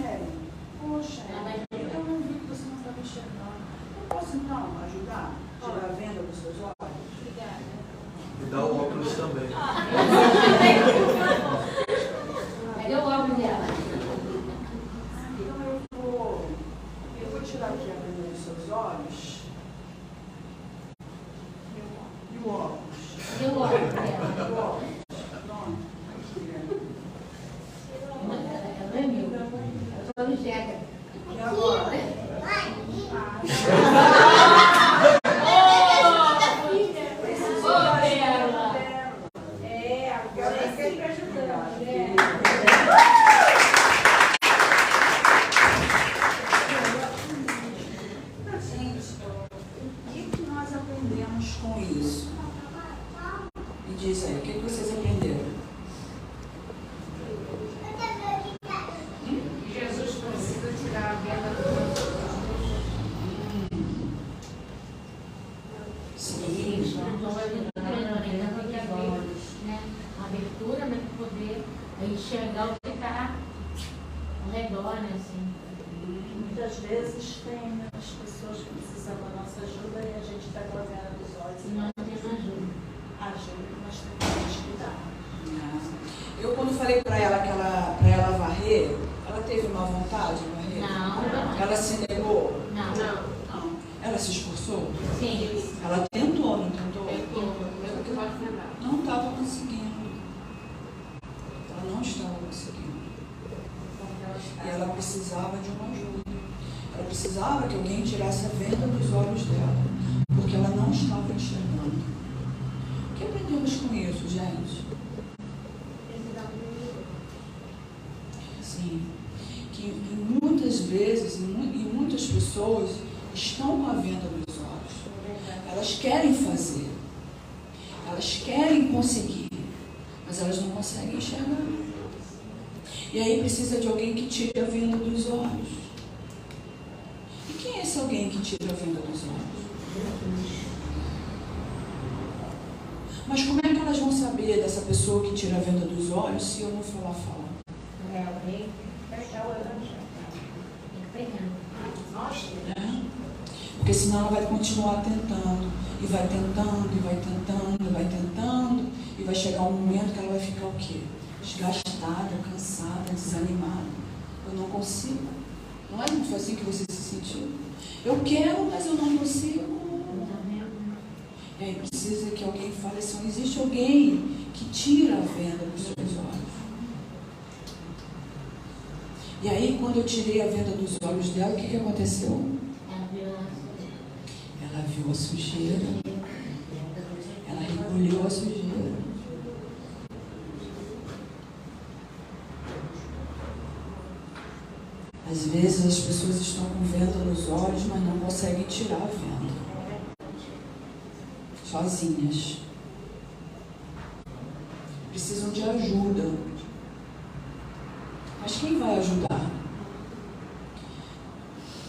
Poxa, eu não vi que você não estava enxergando. Eu posso então ajudar? Tirar a venda dos seus olhos? Obrigada. Me dá o óculos também. Pega o óculos dela. Então eu vou tirar aqui a venda dos seus olhos. E o óculos? E o óculos dela? E o óculos? Pronto. Aqui, Ela não é meu. Ela só não chega. E agora? Enxergar o que está ao redor, né, assim. Muitas vezes tem as pessoas que precisam da nossa ajuda e a gente está com a venda dos olhos e não tem ajuda. Ajuda, mas tem que cuidar. Eu, quando falei para ela que para ela varrer, ela teve uma vontade de varrer? Não. Ela se negou? Não. Ela se esforçou? Sim. Ela tentou, não tentou? Tentou. Não estava conseguindo. Ela precisava que alguém tirasse a venda dos olhos dela, porque ela não estava enxergando. O que aprendemos com isso, gente? Sim, que muitas vezes, e muitas pessoas estão com a venda dos olhos. Elas querem fazer, elas querem conseguir, mas elas não conseguem enxergar. E aí precisa de alguém que tire a venda dos olhos. E quem é esse alguém que tira a venda dos olhos? Mas como é que elas vão saber dessa pessoa que tira a venda dos olhos se eu não for lá falar? Porque senão ela vai continuar tentando, e vai tentando, e vai tentando, e vai tentando, e vai chegar um momento que ela vai ficar o quê? Desgastada, cansada, desanimada. Eu não consigo. Não é muito assim que você se sentiu? Eu quero, mas eu não consigo. E aí precisa que alguém fale assim, existe alguém que tira a venda dos seus olhos. E aí quando eu tirei a venda dos olhos dela, o que aconteceu? Ela viu a sujeira. Ela recolheu a sujeira. Às vezes as pessoas estão com venda nos olhos, mas não conseguem tirar a venda. Sozinhas. Precisam de ajuda. Mas quem vai ajudar?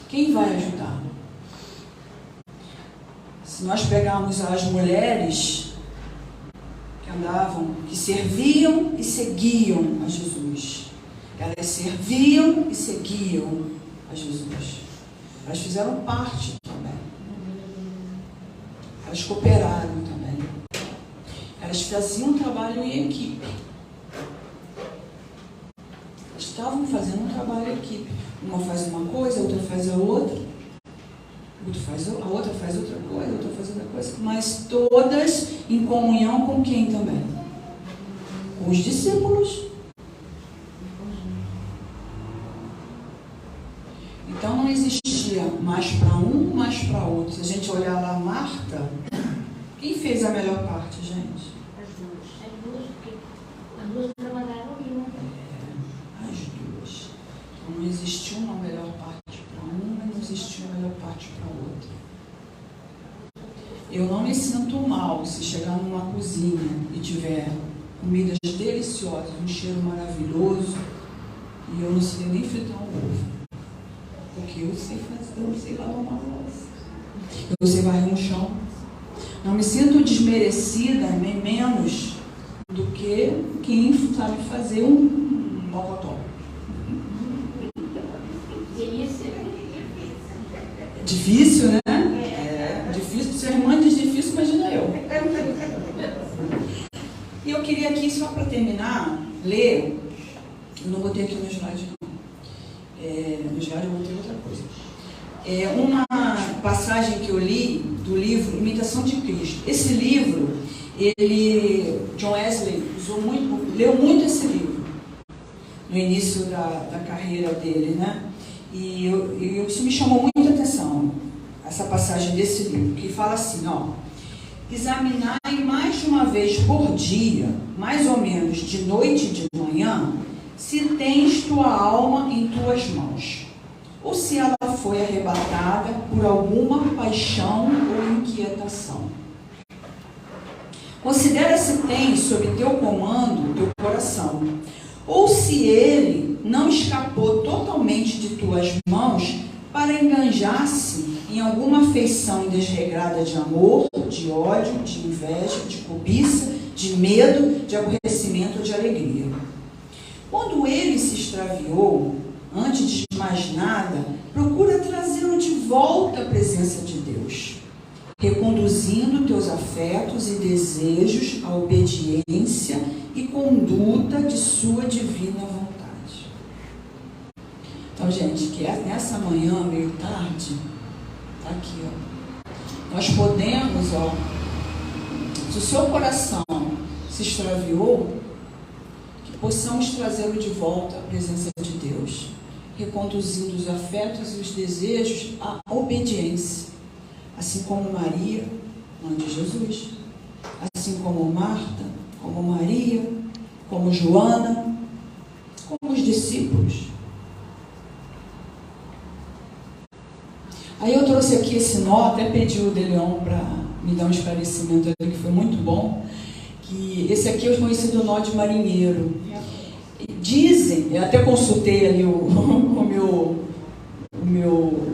Quem vai ajudar? Se nós pegarmos as mulheres que andavam, que serviam e seguiam a Jesus. Elas serviam e seguiam a Jesus. Elas fizeram parte também. Elas cooperaram também. Elas faziam um trabalho em equipe. Elas estavam fazendo um trabalho em equipe. Uma faz uma coisa, a outra faz a outra. A outra faz outra coisa, a outra faz outra coisa. Mas todas em comunhão com quem também? Com os discípulos. Então não existia mais para um, mais para outro. Se a gente olhar lá, Marta, quem fez a melhor parte, gente? As duas, porque as duas trabalharam juntas. As duas. Então não existiu uma melhor parte para uma e não existiu uma melhor parte para outra. Eu não me sinto mal se chegar numa cozinha e tiver comidas deliciosas, um cheiro maravilhoso, e eu não sei nem fritar um ovo. Porque eu sei fazer, eu sei lavar uma louça. Eu sei varrer um chão. Não me sinto desmerecida, nem menos do que quem sabe fazer um mocotó. Difícil, né? É difícil. Se a irmã diz difícil, imagina eu. E eu queria aqui, só para terminar, ler. Eu não botei aqui no slide, não. No slide eu botei outra coisa. Uma passagem que eu li do livro Imitação de Cristo. Esse livro, John Wesley leu muito esse livro no início da carreira dele, né? E isso me chamou muita atenção, essa passagem desse livro, que fala assim, ó: examinai mais de uma vez por dia, mais ou menos de noite e de manhã, se tens tua alma em tuas mãos, ou se ela foi arrebatada por alguma paixão ou inquietação. Considera se tens sob teu comando teu coração, ou se ele não escapou totalmente de tuas mãos para enganjar-se em alguma afeição desregrada de amor, de ódio, de inveja, de cobiça, de medo, de aborrecimento ou de alegria. Quando ele se extraviou, antes de mais nada, procura trazê-lo de volta à presença de Deus, reconduzindo teus afetos e desejos à obediência e conduta de sua divina vontade. Então, gente, que nessa manhã, meio tarde, tá aqui, ó. Nós podemos, ó, se o seu coração se extraviou, que possamos trazê-lo de volta à presença de Deus. reconduzindo os afetos e os desejos à obediência, assim como Maria, mãe de Jesus, assim como Marta, como Maria, como Joana, como os discípulos. Aí eu trouxe aqui esse nó, até pedi o Deleon para me dar um esclarecimento ali, que foi muito bom, que esse aqui é o conhecido nó de marinheiro. Dizem, eu até consultei ali o meu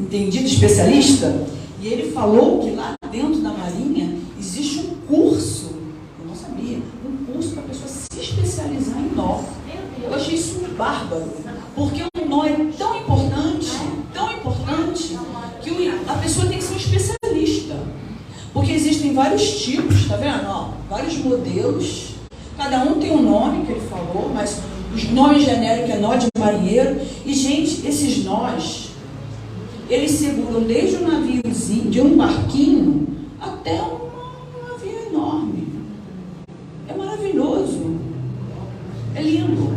entendido especialista, e ele falou que lá dentro da Marinha existe um curso, eu não sabia, um curso para a pessoa se especializar em nó. Eu achei isso bárbaro, porque o nó é tão importante, que a pessoa tem que ser um especialista. Porque existem vários tipos, tá vendo? Ó, vários modelos, cada um tem um nome que ele falou, mas os nomes genéricos é nó de marinheiro. E, gente, esses nós, eles seguram desde um naviozinho, de um barquinho, até um navio enorme. É maravilhoso. É lindo.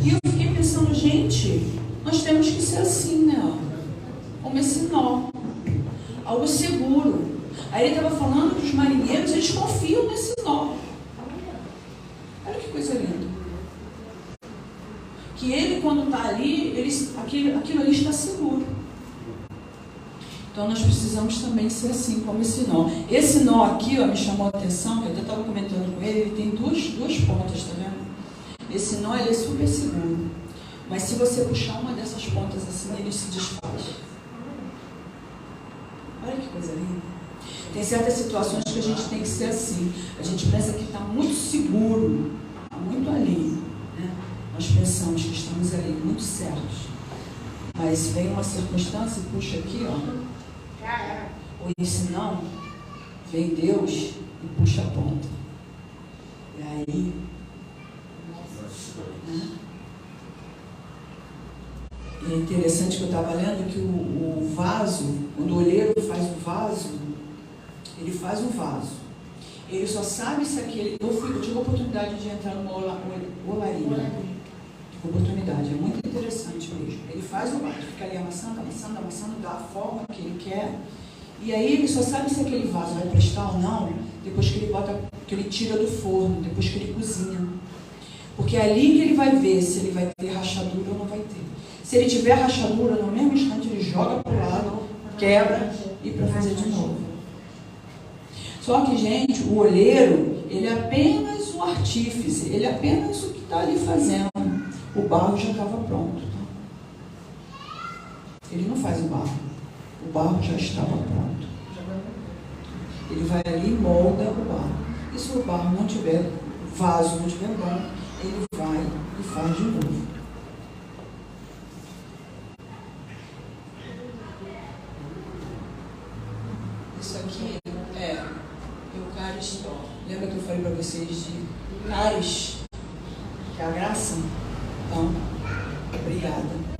E eu fiquei pensando, gente, nós temos que ser assim, né? Como esse nó. Algo seguro. Aí ele estava falando que os marinheiros, eles confiam nesse nó. Olha que coisa linda. Que ele, quando está ali, aquilo ali está seguro. Então nós precisamos também ser assim, como esse nó. Esse nó aqui, ó, me chamou a atenção, que eu até estava comentando com ele tem duas pontas, tá vendo? Esse nó, ele é super seguro. Mas se você puxar uma dessas pontas assim, ele se desfaz. Olha que coisa linda. Tem certas situações que a gente tem que ser assim. A gente pensa que está muito seguro, está muito ali, né? Nós pensamos que estamos ali, muito certos. Mas vem uma circunstância e puxa aqui, ó. Ou se não, vem Deus e puxa a ponta. E aí, né? E é interessante que eu estava lendo que o vaso, quando o olheiro faz o vaso, ele faz um vaso. Ele só sabe se aquele... Eu tive a oportunidade de entrar numa olaria. Oportunidade, é muito interessante mesmo. Ele faz o vaso, fica ali amassando, dá a forma que ele quer. E aí ele só sabe se aquele vaso vai prestar ou não depois que ele tira do forno, depois que ele cozinha. Porque é ali que ele vai ver se ele vai ter rachadura ou não vai ter. Se ele tiver rachadura, no mesmo instante ele joga para o lado, quebra e para fazer de novo. Só que, gente, o olheiro, ele é apenas o artífice, ele é apenas o que está ali fazendo. O barro já estava pronto. Ele não faz o barro já estava pronto. Ele vai ali e molda o barro. E se o barro não tiver, o vaso não tiver bom, ele vai e faz de novo. Isso aqui é Eucaristó. Lembra que eu falei para vocês de caris, que é a graça? Então, obrigada.